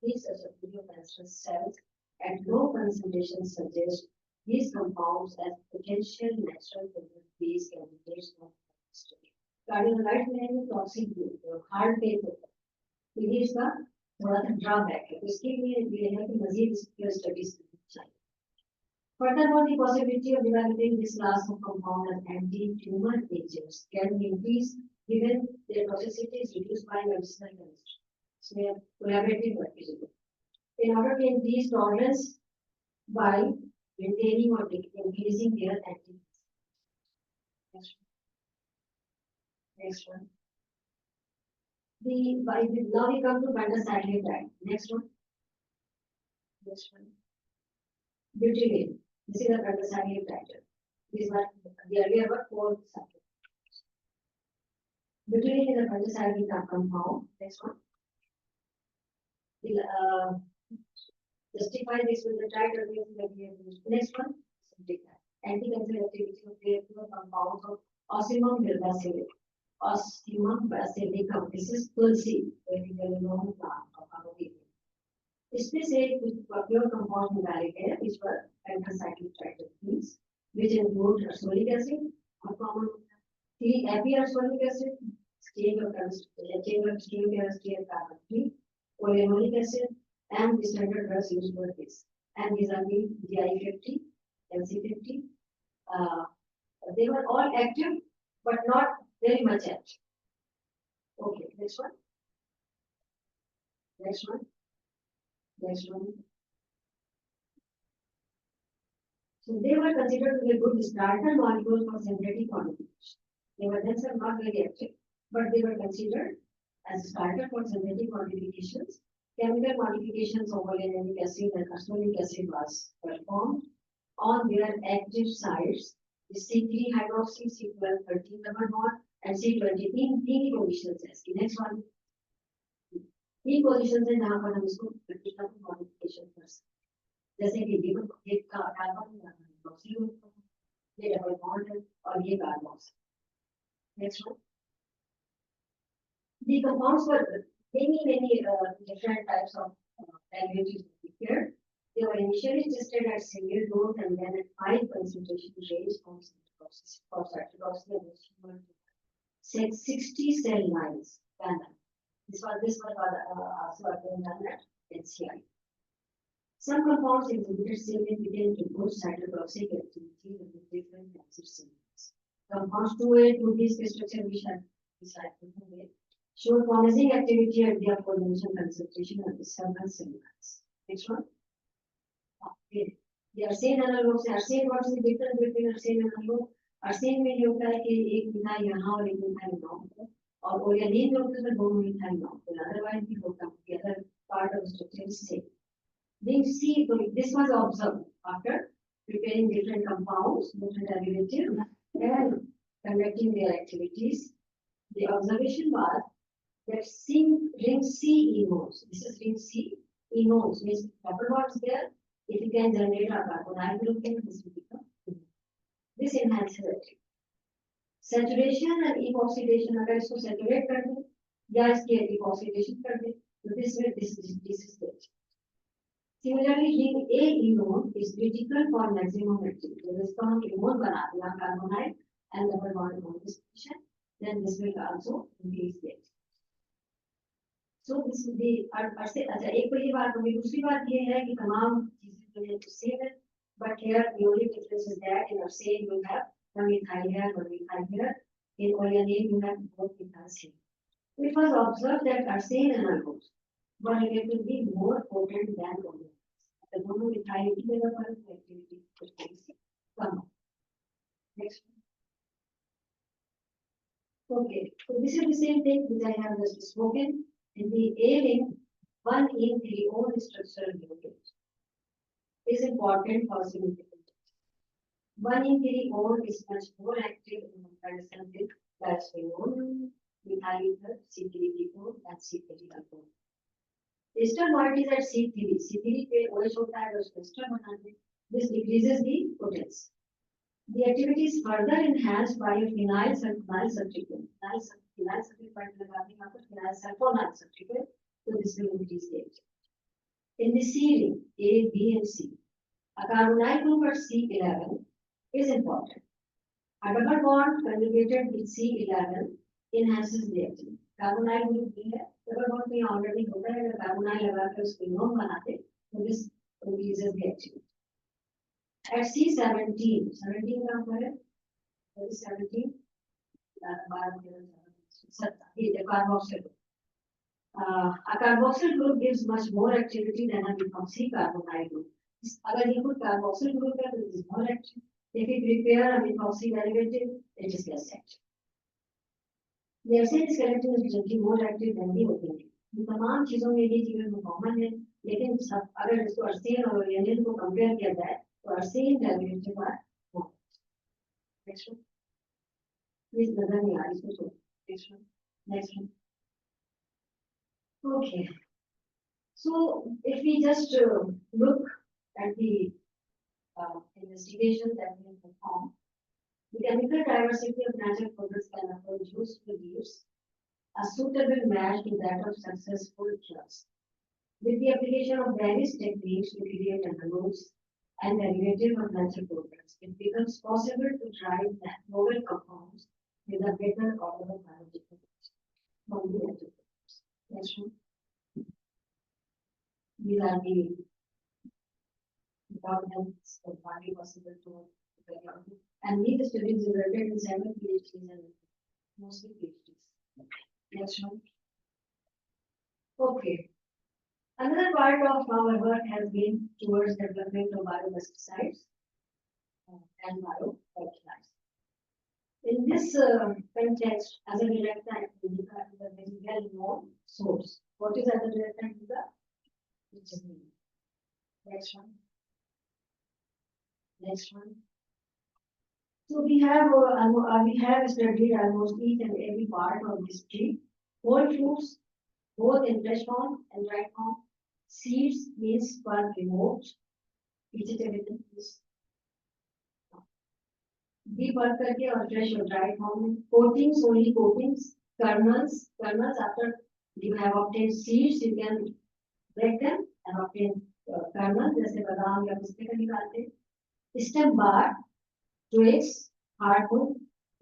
S3: these susceptible cancer cells at low concentrations suggest these compounds as potential natural therapy-based candidates for study. Cardiolite में toxic heart pain होता है, ये इसका थोड़ा सा drawback है, इसके लिए ये है कि मजीद इसकी स्टडीज करनी चाहिए. Furthermore, the possibility of developing this class of compound as anti-tumor agents can be increased given their toxicity is reduced by medicinal chemistry. So we are collaborating work. In order to increase tolerance by maintaining or increasing their activity. Next one. Next one. Now we come to pentacyclide. Next one. Next one. Butylene. This is a pentacyclide. These were the earlier were 4 cyclic. Butylene is a pentacyclic compound. Next one. Justify this with the title that we have used. Next one. Anti-cancer activity of the compounds of Osmium bacillus. Osmium basilicum. This is tulsi, very well known plant of our people. इसमें से कुछ popular compound निकाले गए which were pentacyclic triterpenes, which include ursolic acid, a common 3 epi-ursolic acid, chain of steam chemistry and carbon 3, oleanolic acid, and the standard drugs used for this. And these are the GI50, LC50. They were all active, but not very much active. Okay, next one. Next one. Next one. So they were considered to be good starter molecules for synthetic modification. They were themselves not very active, but they were considered as a starter for synthetic modifications. Chemical modifications of oleanolic acid and ursolic acid was performed on their active sites. The C3 hydroxy, C12 13 double bond, and C20 तीन positions है. Next one. तीन positions है जहाँ पर हम इसको practical modification कर सकते हैं, जैसे कि ये कार्बन हाइड्रोक्सी ग्रुप है, ये डबल बॉन्ड है और ये कार्बोक्स. Next one. The compounds were many different types of derivatives here. They were initially tested at single dose and then at 5 concentration range from cytotoxicity and 60 cell lines. This was also done at NCI. Some compounds exhibited significant improved cytotoxic activity with different cancer cells. Compounds 2A, 2B structure which are show promising activity at the aforementioned concentration of the several cell lines. Next one. Okay. The arsenic analogs. Arsenic, what is the difference between arsenic and analog? Arsenic में ये होता है कि एक methyl यहाँ और एक methyl यहाँ, और oleanine में होता है दो मिथाइल यहाँ. Otherwise भी होता है. The other part of the structure is same. Being C, this was observed after preparing different compounds, different derivatives, and conducting their activities. The observation was that ring C enones. This is ring C enones means double bonds there. If you can generate a carbonyl group, this will become. This enhances activity. Saturation and epoxidation, अगर इसको saturate कर दे या इसकी epoxidation कर दे, तो this is it. Similarly, A enone is critical for maximum activity. जब इसका हम enone बना दिया carbonide and double bond on this position, then this will also increase the activity. So this is the अच्छा एक तो ये बात होगी, दूसरी बात ये है कि तमाम चीजें जो है तो same है, but here the only difference is that in arsenic you have one methyl here, one methyl here. In oleanine you have both methyls here. It was observed that arsenic and alcohol were relatively more potent than oleanine. The दोनों methyl की जगह पर activity थोड़ी सी कम हो. Next. Okay, so this is the same thing which I have just spoken. In the A-link, 1-in-3-ol structural unit is important for significant. 1-in-3-ol is much more active in comparison with glycerol, methyl ether, C3-ketone, and C3-alcohol. Ester malt is at C3. C3 पे OH होता है, तो उसको ester बनाते हैं. This decreases the potency. The activity is further enhanced by a phenyl substituent. Phenyl substituent लगाने का तो phenyl sulfonal substituent, so this will increase the activity. In the C ring, A, B, and C, a carbonyl group at C11 is important. A double bond conjugated with C11 enhances the activity. Carbonyl group B है, double bond में already होता है, अगर carbonyl लगा के उसको enone बनाते, so this increases the activity. At C17, 17 का क्या है? 17, the carboxyl group. A carboxyl group gives much more activity than a methoxy carbonyl group. अगर ये कोई carboxyl group है, तो it is more active. If we prepare a methoxy derivative, it is less active. The arsenic skeleton is generally more active than the oleanine. इन तमाम चीजों में ये चीजें कॉमन है, लेकिन अगर इसको arsenic और oleanine को कंपेयर किया जाए, तो arsenic derivative are more. Next one. Please नजर नहीं आ रही इसको छोड़. Next one. Next one. Okay. So if we just look at the investigation that we have performed, the chemical diversity of natural products can afford use to produce a suitable match to that of successful drugs. With the application of various techniques to create analogues and derivatives of natural products, it becomes possible to drive novel compounds with a better order of biological from the natural products. Next one. These are the developments that might be possible to carry out. And these studies resulted in several PhDs and mostly PhDs. Next one. Okay. Another part of our work has been towards development of biopesticides and biofertilizers. In this context, as a direct indica is a very well-known source. What is as a direct indica? Which is me. Next one. Next one. So we have studied almost each and every part of this tree. Whole fruits, both in fresh form and dried form. Seeds means pulp removed. Each and everything is depulp करके और fresh or dried form. Coatings, only coatings. Kernels after you have obtained seeds, you can break them and obtain kernels. जैसे बादाम या पिस्ते का निकालते हैं. Stem bar, twigs, hardwood,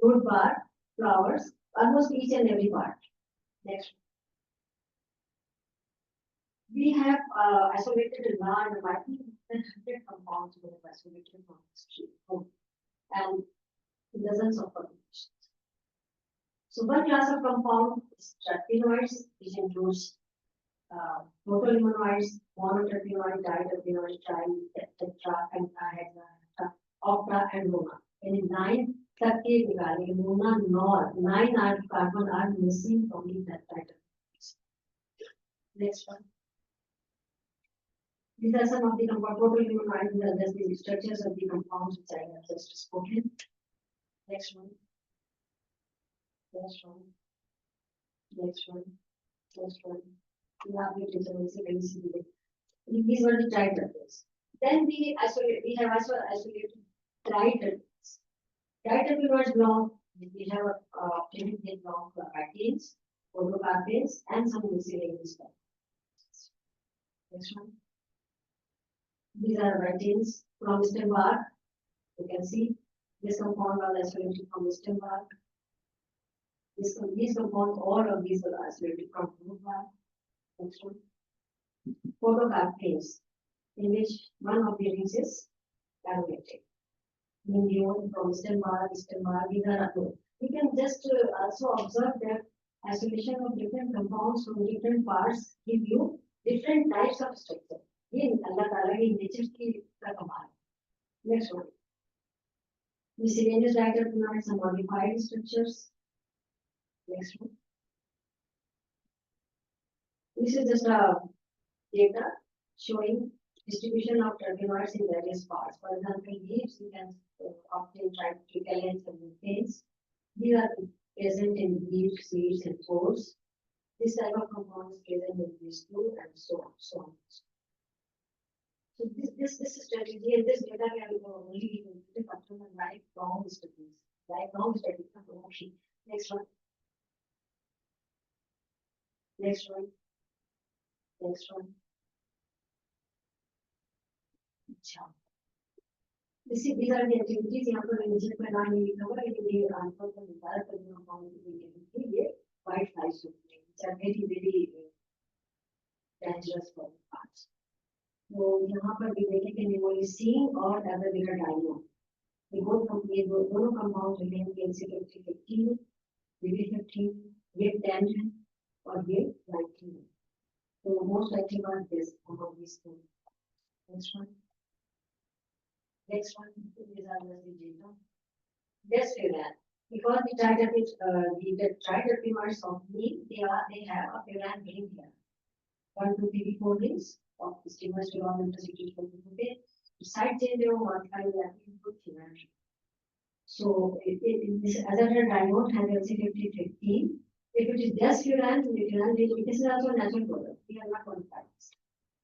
S3: root bar, flowers, almost each and every part. Next. We have isolated a large variety of 100 compounds we have isolated from this tree and dozens of combinations. So one class of compound is terpenoids, which includes protolimonides, monoterpenoid, diterpenoid, tetra, pentahedra, octa, and lona. And in 9 तक के निकाले lona, nor 9 carbon are missing from the peptide. Next one. These are some of the protolimonides. These are just the structures of the compounds which I have just spoken. Next one. Next one. Next one. Next one. These were the triterpenes. Then we have also isolated triterpenes. Triterpenoids belong We have activity of proteins, photocarpins, and some miscellaneous compounds. Next one. These are proteins from stem bark. You can see this compound was isolated from stem bark. These compounds, all of these were isolated from root bark. Next one. Photocarpins, in which one of the rings is aromatic. Medium from stem bark, these are other. You can just also observe that isolation of different compounds from different parts give you different types of structure. ये अल्लाह ताला की nature की का कमाल है. Next one. Miscellaneous diatomers and modified structures. Next one. This is just a data showing distribution of terpenoids in various parts. For example, leaves you can obtain trichocalyans and methane. These are present in leaves, seeds, and spores. This type of compound is present in these two, and so on. So this strategy and this data can only be completed after a lifelong studies. Lifelong studies. Okay. Next one. Next one. Next one. These are the activities यहाँ पर नीचे पर नाम नहीं लिखा हुआ लेकिन ये आंसर का निकाल कर जो हम ये white flies होते हैं which are very dangerous for the plants. तो यहाँ पर भी देखें कि निमोलिसिन और एजाडिराडाइनो ये दोनों कंपाउंड हैं इनके 15 BB15 ये 10 है और ये 19 है. So most likely one is among these two. Next one. Next one, these are the data. Yes, because the triterpenoids of meat, they have a furan ring here. 1, 2, 3, 4 rings of stimulus to all intercity from the side chain, they will modify that into furan ring. So this other diamond has LC50 15. If it is just furan, the furan ring, this is also a natural product. We are not qualified.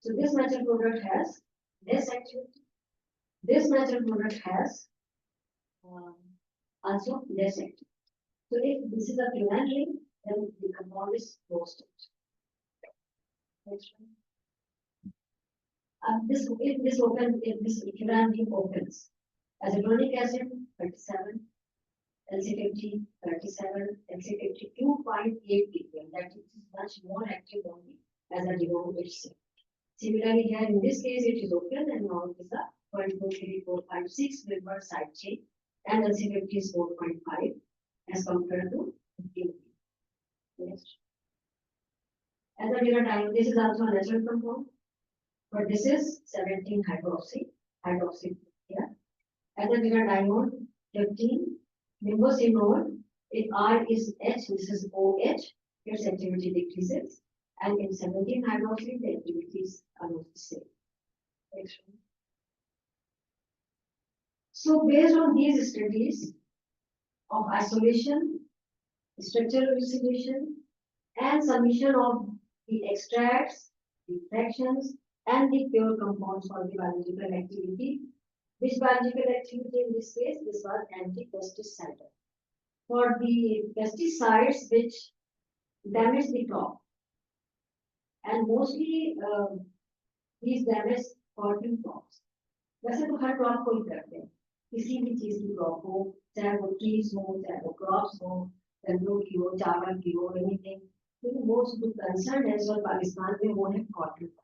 S3: So this natural product has less activity. This natural product has also less activity. So if this is a furan ring, then the compound is roasted. Next one. If this furan ring opens, azotonic acid 37, LC50 37, LC50 2.8 ppm. That is much more active only as a denominator itself. Similarly, here in this case it is open and now it is a 0.23456 member side chain and LC50 is 4.5 as compared to 15. Next. As a diamond, this is also a natural compound, but this is 17 hydroxy here. As a diamond, 15 limbosinol, if R is H, this is OH, its activity decreases, and in 17 hydroxy, the activities are not the same. Next one. So based on these studies of isolation, structural isolation, and submission of the extracts, the fractions, and the pure compounds for the biological activity, which biological activity in this case, this was anti-pesticide. For the pesticides which damage the crop, and mostly these damage cotton crops. वैसे तो हर crop को ही करते हैं किसी भी चीज की crop हो चाहे वो ट्रीज हो चाहे वो क्रॉप्स हो गन्नों की हो चावल की हो एनीथिंग लेकिन most concern as well Pakistan में वो है कॉटन का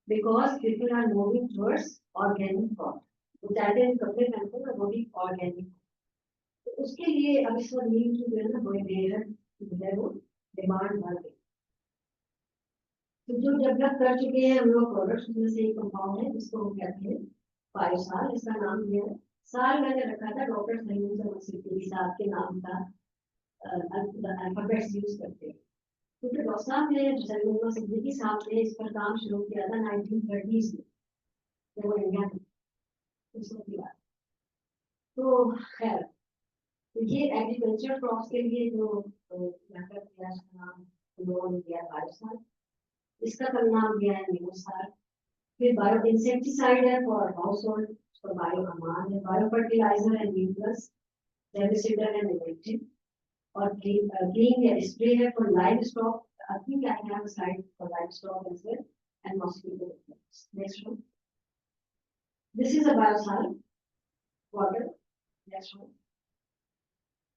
S3: because people are moving towards organic crop वो चाहते हैं कपड़े पहनते हैं वो भी ऑर्गेनिक तो उसके लिए अब इस वक्त नीड की जो है ना वो बेहद जो है वो डिमांड बढ़ गई तो जो डेवलप कर चुके हैं हम लोग प्रोडक्ट्स में से एक कंपाउंड है जिसको हम कहते हैं पायोसाल इसका नाम दिया है साल मैंने रखा था डॉक्टर शहीन साहब के नाम का अल्फाबेट्स यूज करते हैं क्योंकि डॉक्टर साहब ने शहीन सिद्दीकी साहब ने इस पर काम शुरू किया था 1930s में जब वो इंडिया में उस वक्त की बात तो खैर तो ये एग्रीकल्चर क्रॉप्स के लिए जो नाम लोगों ने दिया पायोसाल इसका परिणाम दिया है निमोसाल फिर बायो इंसेक्टिसाइड है for household for bio अमान है bio fertiliser and nutrients germicide and nematicide or clean a sprayer for livestock. I think I have a slide for livestock as well, and mosquito repellents. Next one. This is a biocide water. Next one.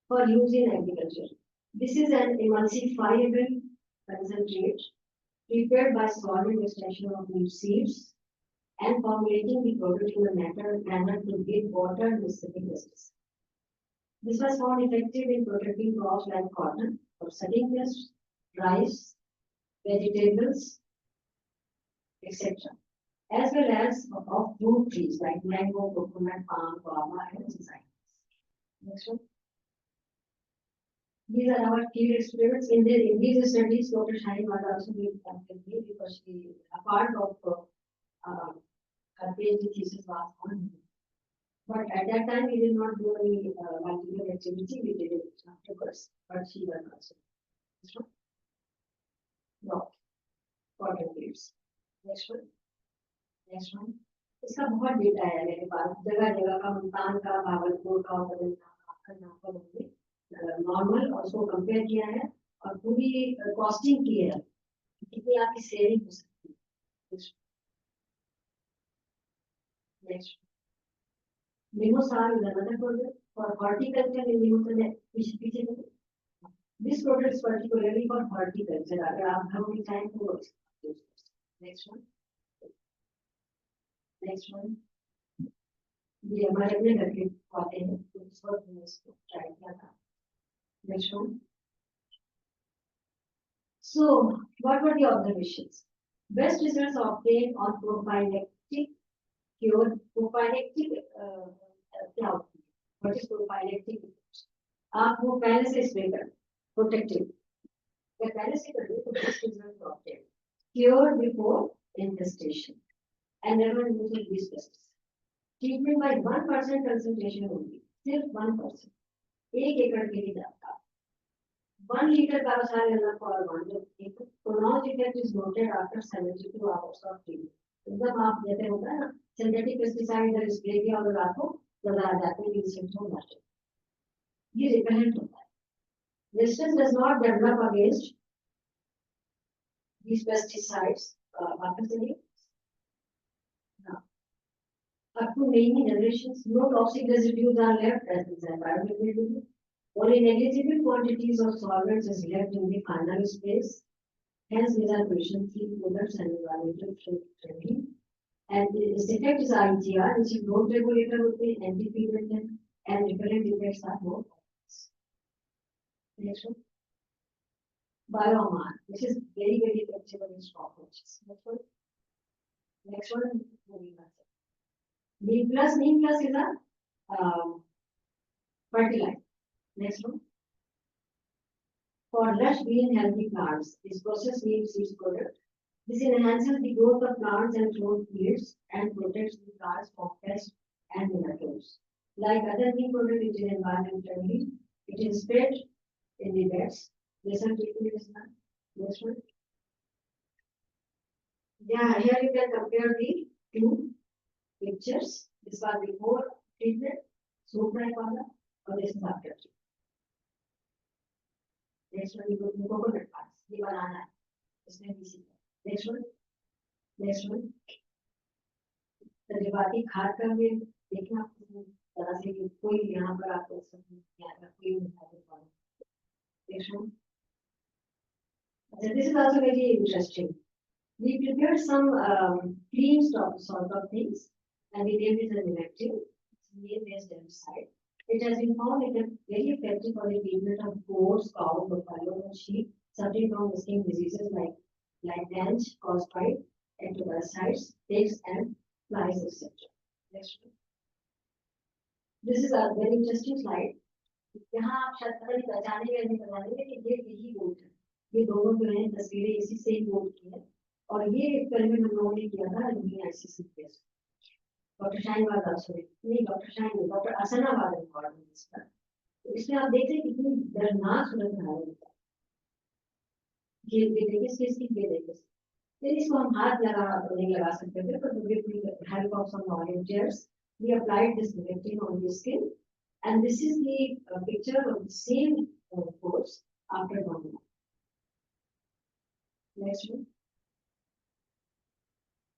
S3: For use in agriculture. This is an emulsifiable concentrate prepared by solvent extraction of new seeds and formulating the product in a manner to give water and specific pests. This was found effective in protecting crops like cotton or sucking pests, rice, vegetables, etc., as well as of fruit trees like mango, coconut, palm, guava, and cypress. Next one. These are our key experiments. In these studies, Dr. Shaheen was also being with me because a part of her PhD thesis was on him. But at that time, we did not do any multiple activity. We did it afterwards. But she was also. Next one. No. Cotton fields. Next one. Next one. इसका बहुत data है मेरे पास जगह जगह का मुल्तान का भागलपुर का और नॉर्मल और उसको कंपेयर किया है और पूरी कॉस्टिंग की है कितनी आपकी सेविंग हो सकती है. नेक्स्ट लिमोसार is another product for horticulture in limosal पीछे this product is particularly for horticulture अगर आप घर में चाहें तो next one. Next one. ये हमारे अपने घर के पौधे हैं तो इस वक्त हमने इसको ट्राई किया था. Next one. So, what were the observations? Best results obtained on prophylactic cure. Prophylactic क्या होता है? What is prophylactic? आप वो पहले से स्प्रे कर protective. अगर पहले से कर दे तो best results obtained. Cure before infestation. And never using these pests. Treatment by 1% concentration only. Still 1%. 1 acre के लिए जाता. 1 liter biocide for 1 acre. Pronounced effect is noted after 72 hours of treatment. एकदम आप जैसे होता है ना सिंथेटिक पेस्टिसाइड अगर स्प्रे किया और रातों नजर आ जाते हैं इंसेक्ट हो जाते हैं. ये रिपेलेंट होता है. Resistance does not develop against these pesticides. वापस चलिए. Up to many generations, no toxic residues are left as is biodegradable. Only negligible quantities of solvents is left in the final space. Hence, these are pollution-free products and environmental friendly. And its effect is IGR, which is growth regulator with the anti-pigmentant and repellent effects are more complex. Next one. Bioman, which is very, very effective against cockroaches. Next one. Next one. Neem plus is a fertilizer. Next one. For lush green healthy plants, this process neem seeds product. This enhances the growth of plants and fruit yields and protects the plants from pests and nematodes. Like other neem product, it is environment friendly. It is spread in the beds. Listen to this one. Next one. Yeah, here you can compare the two pictures. This was before treatment, soup like wala, or this is after treatment. Next one, you go to coconut parts. The banana. This may be seen. Next one. Next one. तजर्बाती खाद का भी देखना तरह से कि कोई यहाँ पर आपको यहाँ का कोई नहीं. Next one. This is also very interesting. We prepared some clean sort of things. And we named it as inactive. It's meal-based herbicide. It has been found very effective for the treatment of goats, cows, buffalo, and sheep suffering from skin diseases like dengue caused by ectoparasites, ticks, and flies, etc. Next one. This is a very interesting slide. यहाँ आप शायद पता नहीं पहचाने या नहीं पहचानेंगे कि ये यही गोट है. ये दोनों जो हैं तस्वीरें इसी से ही गोट की है और ये एक्सपेरिमेंट हम लोगों ने किया था ICCBs. डॉक्टर शाहीन वाला नहीं डॉक्टर शाहीन डॉक्टर असना वाला रिकॉर्ड है इसका. तो इसमें आप देख रहे हैं कितनी दर्दनाक सूरत बना होता है. ये देखिए इसकी ये देखिए फिर इसको हम हाथ नहीं लगा सकते थे but with the help of some volunteers we applied this nectin on the skin and this is the picture of the same course after 1 month. Next one.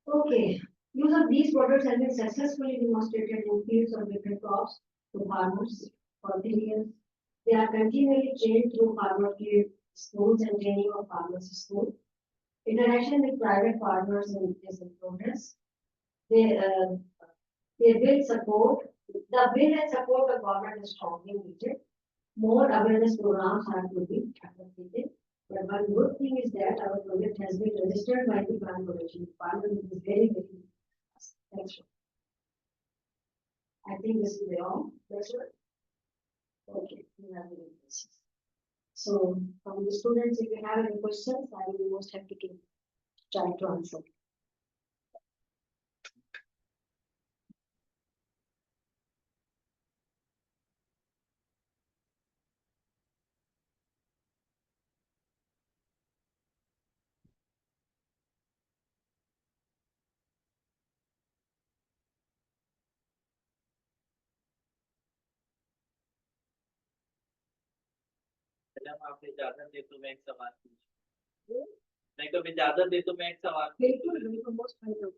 S3: Okay, use of these products has been successfully demonstrated in fields of different crops to farmers for 3 years. They are continually trained through farmer field schools and training of farmers school. Interaction with private farmers is in progress. They, uh, they will support, the will and support of government is strongly needed. More awareness programs are to be undertaken. But one good thing is that our project has been registered by the plant protection department, which is very, very thanks. I think this is all. That's right. Okay, we have any questions. So from the students, if you have any questions, I will be most happy to try to answer.
S4: Madam आप इजाजत दे तो मैं एक सवाल पूछूं। मैं कब इजाजत दे तो मैं एक सवाल
S3: बिल्कुल बिल्कुल मोस्ट वेलकम।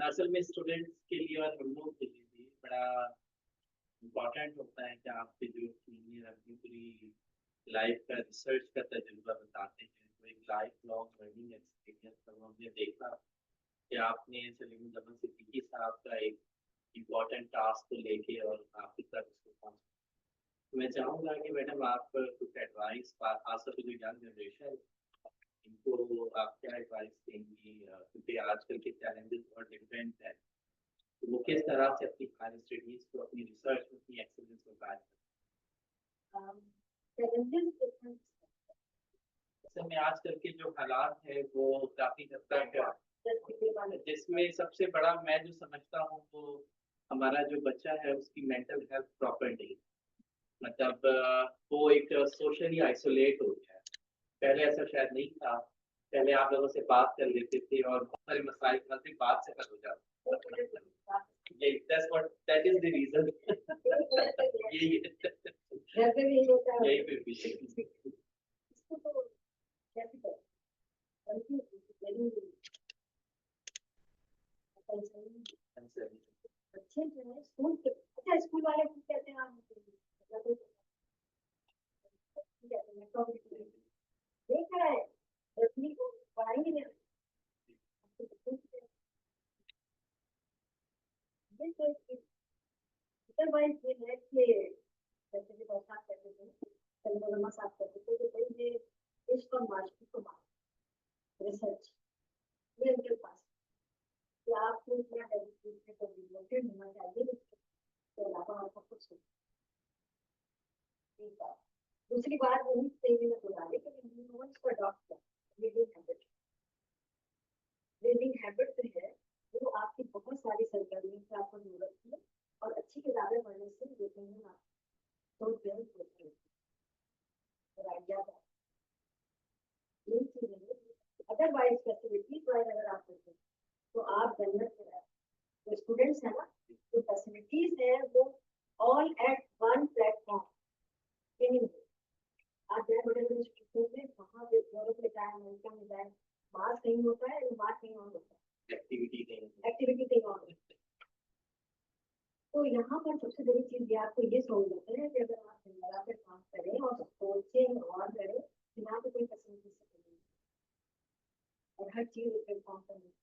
S4: असल में स्टूडेंट्स के लिए और हम लोग के लिए भी बड़ा इम्पोर्टेंट होता है कि आपके जो सीनियर अपनी पूरी लाइफ का रिसर्च का तजुर्बा बताते हैं, तो एक लाइफ लॉन्ग लर्निंग एक्सपीरियंस तो हमने देखा कि आपने सलीम जमान सिद्दीकी साहब का एक इम्पोर्टेंट टास्क को लेके और आपकी तरफ उसको पहुंचा। मैं चाहूँगा कि मैडम आप कुछ एडवाइस खासतौर पर जो यंग जनरेशन इनको आप क्या एडवाइस देंगी, क्योंकि आजकल के चैलेंजेस और डिफरेंट है, तो वो किस तरह से अपनी हायर स्टडीज को अपनी रिसर्च में अपनी एक्सीलेंस को काज असल में आजकल के जो हालात है वो काफी हद तक, जिसमें सबसे बड़ा मैं जो समझता हूँ वो हमारा जो बच्चा है उसकी मेंटल हेल्थ प्रॉपर नहीं, मतलब वो एक सोशली आइसोलेट हो गया है। पहले ऐसा शायद नहीं था, पहले आप लोगों से बात कर लेते थे और बहुत सारे मसाइल मतलब बात से हल हो जाते। That is the reason. यही
S3: अच्छे जो है स्कूल के, अच्छा स्कूल वाले कहते हैं आप देख रहा है रखनी को पढ़ाई नहीं अदरवाइज ये है कि जैसे कि साफ करते थे कलमा साफ करते थे तो भाई ये इसको मार्केट को रिसर्च ये उनके पास कि आपको इतना डेडिकेटेड और डिवोटेड होना चाहिए इसके अलावा आपको कुछ नहीं। दूसरी बात वही तेजी में बता रही कि को अडॉप्ट कर रीडिंग हैबिट जो है वो आपकी बहुत सारी सरगर्मियों से आपको जरूरत है और अच्छी किताबें पढ़ने से देखेंगे आप तो जल्द होते हैं और आइडिया अदरवाइज फैसिलिटी अगर आप करते हैं तो आप जन्नत में रहते हैं। तो स्टूडेंट्स है ना, जो फैसिलिटीज है वो ऑल एट वन प्लेटफॉर्म आप जैसे बड़े-बड़े स्कूल में वहाँ पे ज़रूरत होता है, अमेरिका में जाए, मास कहीं होता है, मास कहीं और होता है, एक्टिविटी कहीं और होता है। तो यहाँ पर सबसे बड़ी चीज़ ये आपको ये समझ है कि अगर आप जिम्मेदार पे काम करें और सोचें और करें, यहाँ पे कोई फैसिलिटी से नहीं और हर चीज़ प्लेटफॉर्म पर नहीं।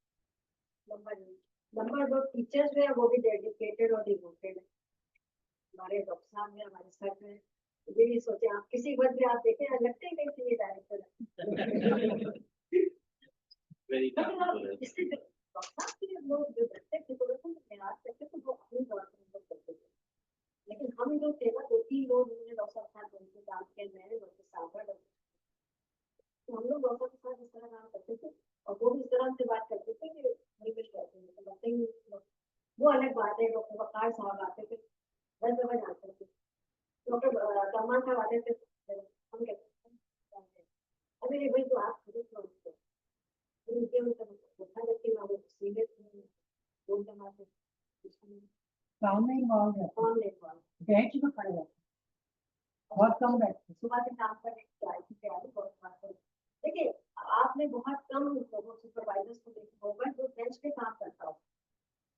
S3: नंबर 2 टीचर्स जो है वो भी डेडिकेटेड और डिवोटेड है। हमारे डॉक्टर साहब ने हमारे सर में ये भी सोचे, आप किसी वर्ग में आप देखें लगते ही नहीं ये डायरेक्टर इससे लोग जो बच्चे थे तो प्रयास करते थे वो अपनी तौर पर करते थे, लेकिन हम जो थे ना 2-3 लोग उन्होंने डॉक्टर साहब उनके काम किया, मैंने डॉक्टर साहब तो हम लोग डॉक्टर के साथ इस तरह काम करते थे और वो भी इस तरह से बात करते थे कि कुछ कहते हैं डॉक्टर वो अलग बात है। डॉक्टर वकार साहब आते थे 10 जगह जाते थे, डॉक्टर सलमान साहब आते थे, हम कहते अभी नहीं भाई तो आप खुद उनके उनका लगती है वो सीरियस लोग जमाते काम में इन्वॉल्व है, काम में इन्वॉल्व बैठ ही तो खड़े रहते बहुत कम बैठते सुबह से काम करने की तैयारी बहुत बात करें। देखिए आपने बहुत कम लोगों सुपरवाइजर्स को देखा होगा जो बेंच पे काम करता हो,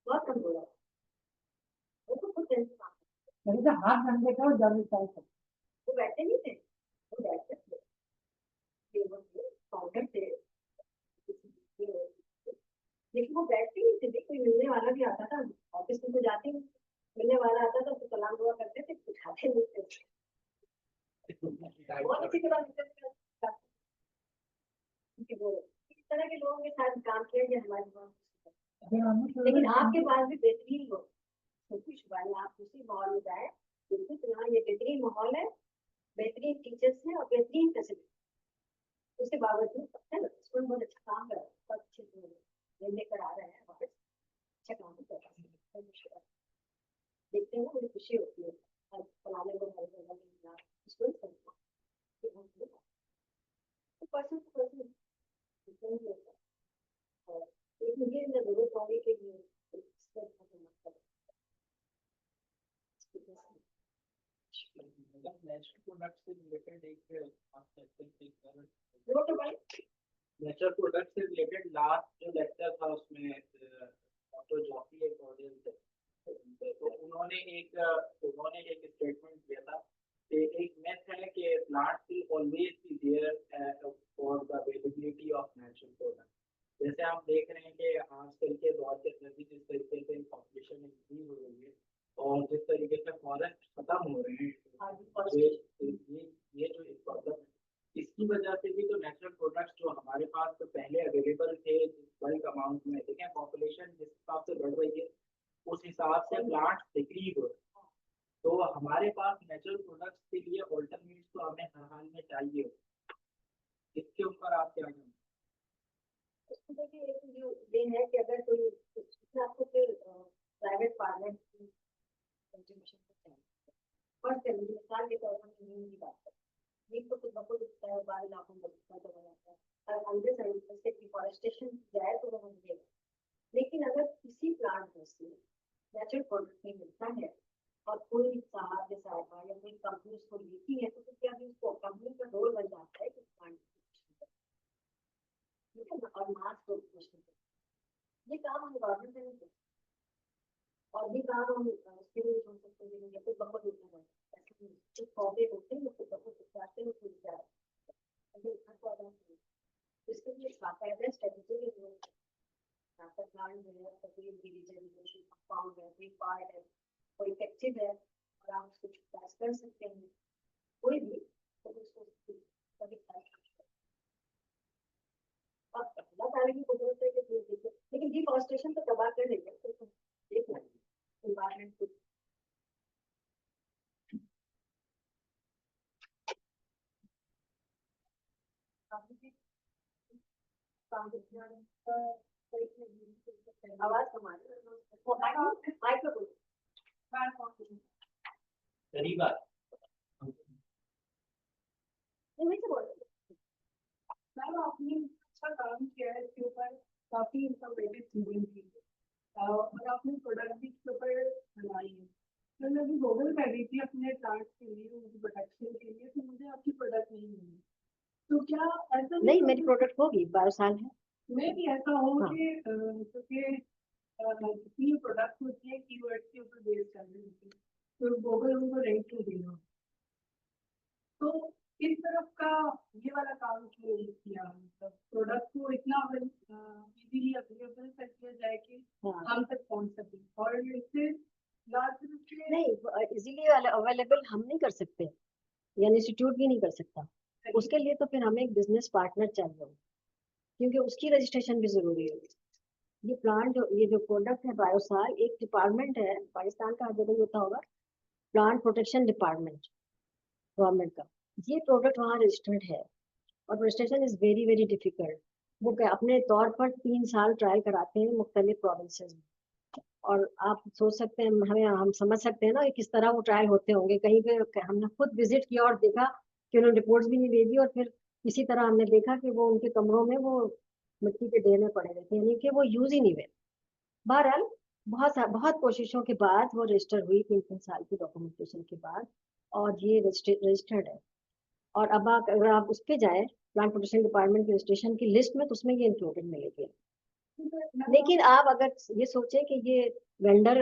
S3: बहुत कम बोला वो तो खुद बेंच पे काम करता है। हाथ धंधे का जब वो बैठे नहीं थे, वो बैठते थे, काउंटर थे, लेकिन वो बैठते नहीं थे। कोई मिलने वाला भी आता था, ऑफिस में तो जाते ही मिलने वाला आता था तो सलाम दुआ करते थे, कुछ खाते नहीं थे। बहुत अच्छी तरह इस तरह के लोगों के साथ काम किया जो हमारे पास, लेकिन आपके पास भी बेहतरीन लोग खुश हुआ है। आप उसी माहौल में जाए, बिल्कुल तो यहाँ ये बेहतरीन माहौल है, बेहतरीन टीचर्स हैं और बेहतरीन फैसिलिटी। उसके बावजूद है ना स्कूल बहुत अच्छा काम कर रहा है, बहुत अच्छे से लेकर आ रहे हैं, बहुत अच्छा काम कर रहा है। देखते हैं मुझे खुशी होती है फलाने को school person to person different होता है। और एक मुझे जरूरत होगी कि
S4: नेचुरल प्रोडक्ट से रिलेटेड एक
S3: नेचुरल
S4: प्रोडक्ट से रिलेटेड लास्ट जो लेक्चर था उसमें डॉक्टर जॉकी एक ऑडियंस थे, तो उन्होंने एक स्टेटमेंट दिया था कि एक मिथ है कि plant will always be there for the availability of natural product. जैसे हम देख रहे हैं कि आजकल के दौर के अंदर भी जिस तरीके से पॉपुलेशन इंक्रीज हो रही है और जिस तरीके से फॉरेस्ट खत्म हो रहे हैं, ये जो एक प्रॉब्लम है, इसकी वजह से भी तो नेचुरल प्रोडक्ट्स जो हमारे पास तो पहले अवेलेबल थे बल्क अमाउंट में, देखें पॉपुलेशन जिस हिसाब से बढ़ रही है उस हिसाब से प्लांट डिक्रीज हो रहे हैं, तो हमारे पास नेचुरल प्रोडक्ट्स के लिए ऑल्टरनेट्स तो हमें हर हाल में चाहिए। इसके ऊपर आप क्या कहें?
S3: देखिए एक जो दिन है कि अगर कोई आपको फिर प्राइवेट पार्लर की कंट्रीब्यूशन चाहिए और मिसाल के तौर पर नीम की बात करें, नीम तो खुद बखुद उगता है, 12 लाखों में उगता जाता है, और अंदर से डिफॉरेस्टेशन जाए तो वो मिलेगा। लेकिन अगर किसी प्लांट में से नेचुरल प्रोडक्ट में मिलता है और कोई साहब या साहबा या कोई कंपनी उसको लेती है तो क्या भी उसको कंपनी का रोल बन जाता है कि प्लांट और मास प्रोडक्शन ये काम हम गवर्नमेंट से नहीं करते, और ये काम हम उसके लिए छोड़ सकते हैं या कोई बहुत होता है ऐसे कुछ पौधे होते हैं जो बहुत उगाते हैं खुद जा इसके लिए बाकायदा स्ट्रेटेजी की जरूरत है। आपका प्लांट जो है तकलीफ रिलीजन फाउंड है, कोई पार्ट है, कोई इफेक्टिव है और आप उसको पास कर सकते हैं कोई भी तो उसको कभी अल्लाह ताला की कुदरत है कि लेकिन डिफॉरेस्टेशन तो तबाह कर देगा, तो देखना एनवायरनमेंट को आवाज कमाने
S4: गरीब बात
S6: आपने अच्छा काम किया है, इसके ऊपर काफी इंफॉर्मेटिव चीजें थी और आपने प्रोडक्ट भी इसके ऊपर बनाई है। तो मैं भी गूगल कर रही थी अपने प्लांट्स के लिए, उनकी प्रोटेक्शन के लिए, तो मुझे आपकी प्रोडक्ट नहीं मिली। तो क्या ऐसा
S3: नहीं मेरी प्रोडक्ट होगी 12 साल है।
S6: मैं भी ऐसा हो कि क्योंकि जितनी प्रोडक्ट होती है कीवर्ड के ऊपर बेस कर रही होती है, तो गूगल उनको रैंक क्यों देना। तो इस तरफ का ये वाला काम क्यों किया, मतलब प्रोडक्ट को इतना इजीली अवेलेबल कर दिया जाए कि हम तक पहुंच सके, और इससे
S3: नहीं इजीली अवेलेबल हम नहीं कर सकते या इंस्टीट्यूट भी नहीं कर सकता, उसके लिए तो फिर हमें एक बिजनेस पार्टनर चाहिए होगा, क्योंकि उसकी रजिस्ट्रेशन भी जरूरी है। ये प्लांट ये जो प्रोडक्ट है बायोसाल, एक डिपार्टमेंट है पाकिस्तान का, हर जगह होता होगा प्लांट प्रोटेक्शन डिपार्टमेंट गवर्नमेंट का, ये प्रोडक्ट वहाँ रजिस्टर्ड है और registration is very very difficult. वो अपने तौर पर 3 साल ट्रायल कराते हैं मुख्तलिफ प्रोविंसेस में, और आप सोच सकते हैं हम समझ सकते हैं ना कि किस तरह वो ट्रायल होते होंगे। कहीं पे हमने खुद विजिट किया और देखा कि उन्होंने रिपोर्ट्स भी नहीं दे दी, और फिर इसी तरह हमने देखा कि वो उनके कमरों में वो मिट्टी के ढेर में पड़े रहते हैं, यानी कि वो यूज ही नहीं हुए। बहरहाल बहुत कोशिशों के बाद वो रजिस्टर हुई, 3 साल की डॉक्यूमेंटेशन के बाद, और ये रजिस्टर्ड है। और अब अगर आप उस पे जाए प्लांट प्रोटेक्शन डिपार्टमेंट के रजिस्ट्रेशन की लिस्ट में, तो उसमें ये इंक्लूडेड मिलेगी। लेकिन आप अगर ये सोचे कि ये वेंडर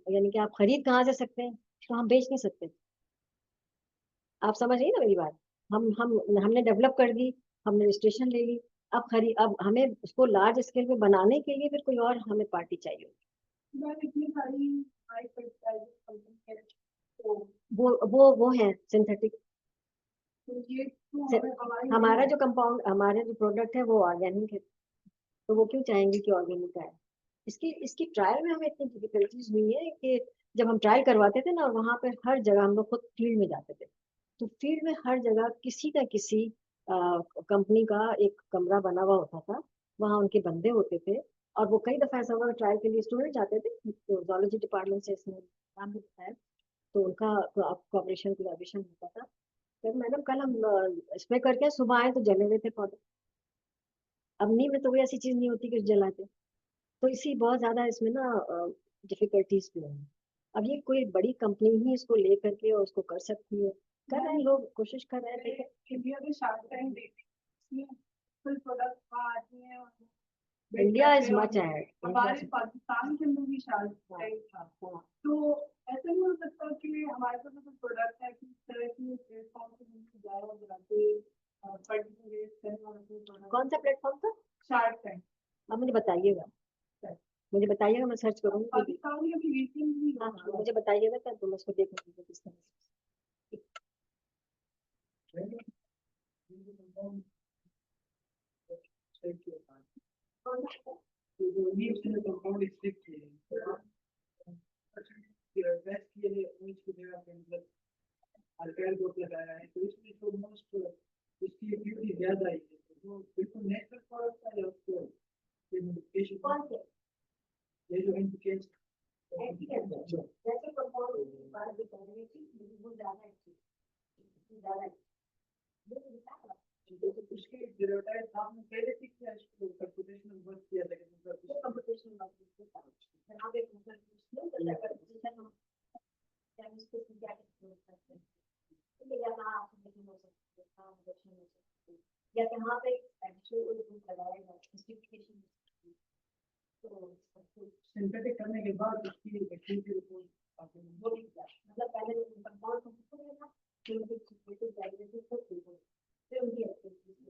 S3: यानी कि आप खरीद कहाँ से सकते हैं, तो हम बेच नहीं सकते। आप समझ रही ना मेरी बात। हमने डेवलप कर दी, हमने रजिस्ट्रेशन ले ली, अब हमें उसको लार्ज स्केल पे बनाने के लिए फिर कोई और हमें पार्टी चाहिए।
S6: इतनी सारी हाई फर्टिलाइजर कंपनी है, तो
S3: वो है सिंथेटिक।
S6: तो ये तो
S3: हमारा जो कंपाउंड, हमारे जो प्रोडक्ट है वो ऑर्गेनिक है, तो वो क्यों चाहेंगे कि ऑर्गेनिक आए। इसकी ट्रायल में हमें इतनी डिफिकल्टीज हुई है कि जब हम ट्रायल करवाते थे ना, और वहाँ पे हर जगह हम लोग खुद फील्ड में जाते थे, तो फील्ड में हर जगह किसी न किसी कंपनी का एक कमरा बना हुआ होता था, वहाँ उनके बंदे होते थे। और वो कई दफा ऐसा हुआ ट्रायल के लिए स्टूडेंट जाते थे, तो जोलॉजी डिपार्टमेंट से इसने काम भी बताया, तो उनका कोऑपरेशन कोलैबोरेशन होता था। तो मैडम कल हम स्प्रे करके सुबह आए तो जले हुए थे पौधे। अब नीम में तो कोई ऐसी चीज नहीं होती कि जलाते, तो इसी बहुत ज्यादा इसमें ना डिफिकल्टीज भी है। अब ये कोई बड़ी कंपनी ही इसको ले करके और उसको कर सकती है, कर रहे हैं लोग, कोशिश कर रहे हैं, लेकिन
S6: इंडिया में शार्क टैंक देखते हैं, फुल प्रोडक्ट आती है।
S3: इंडिया इज मच है।
S6: हमारे पाकिस्तान के अंदर भी शार्क टैंक था, तो ऐसा नहीं हो सकता कि हमारे पास कोई प्रोडक्ट है कि इस तरह की प्लेटफॉर्म से जाए और जाके
S3: कौन सा प्लेटफॉर्म था?
S6: Shark tank.
S3: आप मुझे बताइएगा, मैं सर्च करूंगी।
S6: पाकिस्तान में भी रिसेंटली
S3: हाँ, मुझे बताइएगा तब तो मैं उसको देखूंगी किस तरह से।
S4: लगाया है, तो इसमें तो मोस्ट इसकी एक्टिविटी ज्यादा है, तो बिल्कुल नेचुरल प्रोडक्ट है उसको ये मॉडिफिकेशन
S3: कौन से
S4: ये जो इंडिकेट्स
S3: जैसे कंपाउंड की बात भी कर रही थी, वो ज्यादा है।
S4: उसके डेटाइज आपने पहले से किया इसको कंप्यूटेशनल वर्क किया, लेकिन मतलब
S3: कंप्यूटेशनल वर्क आप एक मतलब केमिस्ट्री की क्या करते हैं, या कहाँ आप नहीं हो सकते, कहाँ रिडक्शन हो सकती है, या कहाँ पे एक्चुअल कोई ग्रुप लगाएगा स्पेसिफिकेशन, तो
S4: सिंथेटिक करने के बाद उसकी एक्टिविटी रिपोर्ट आपको
S3: वो भी मतलब पहले कंपाउंड को करेगा, फिर उनकी सिक्वेंस डायग्राम को फिर उनकी एक्टिविटीज।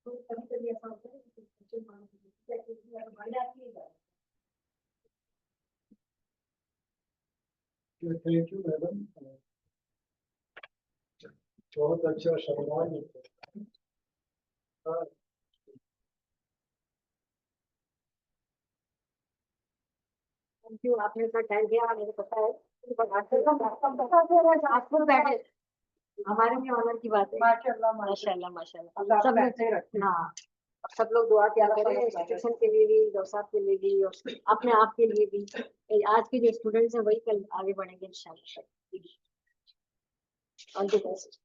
S3: तो कभी कभी ऐसा होता है कि बच्चे मान लीजिए एक्टिविटी अगर बढ़ जाती है।
S2: थैंक यू मैडम, बहुत अच्छा शानदार।
S3: थैंक यू, आपने इतना टाइम दिया, मुझे पता है आपको बैठे, हमारे लिए ऑनर की बात है।
S6: माशाल्लाह
S3: माशाल्लाह माशाल्लाह, सब लोग हाँ, सब लोग दुआ किया करें इंस्टीट्यूशन के लिए भी, डॉक्टर साहब के लिए भी, और अपने आप के लिए भी। आज के जो स्टूडेंट्स हैं वही कल आगे बढ़ेंगे इंशाल्लाह। All the best.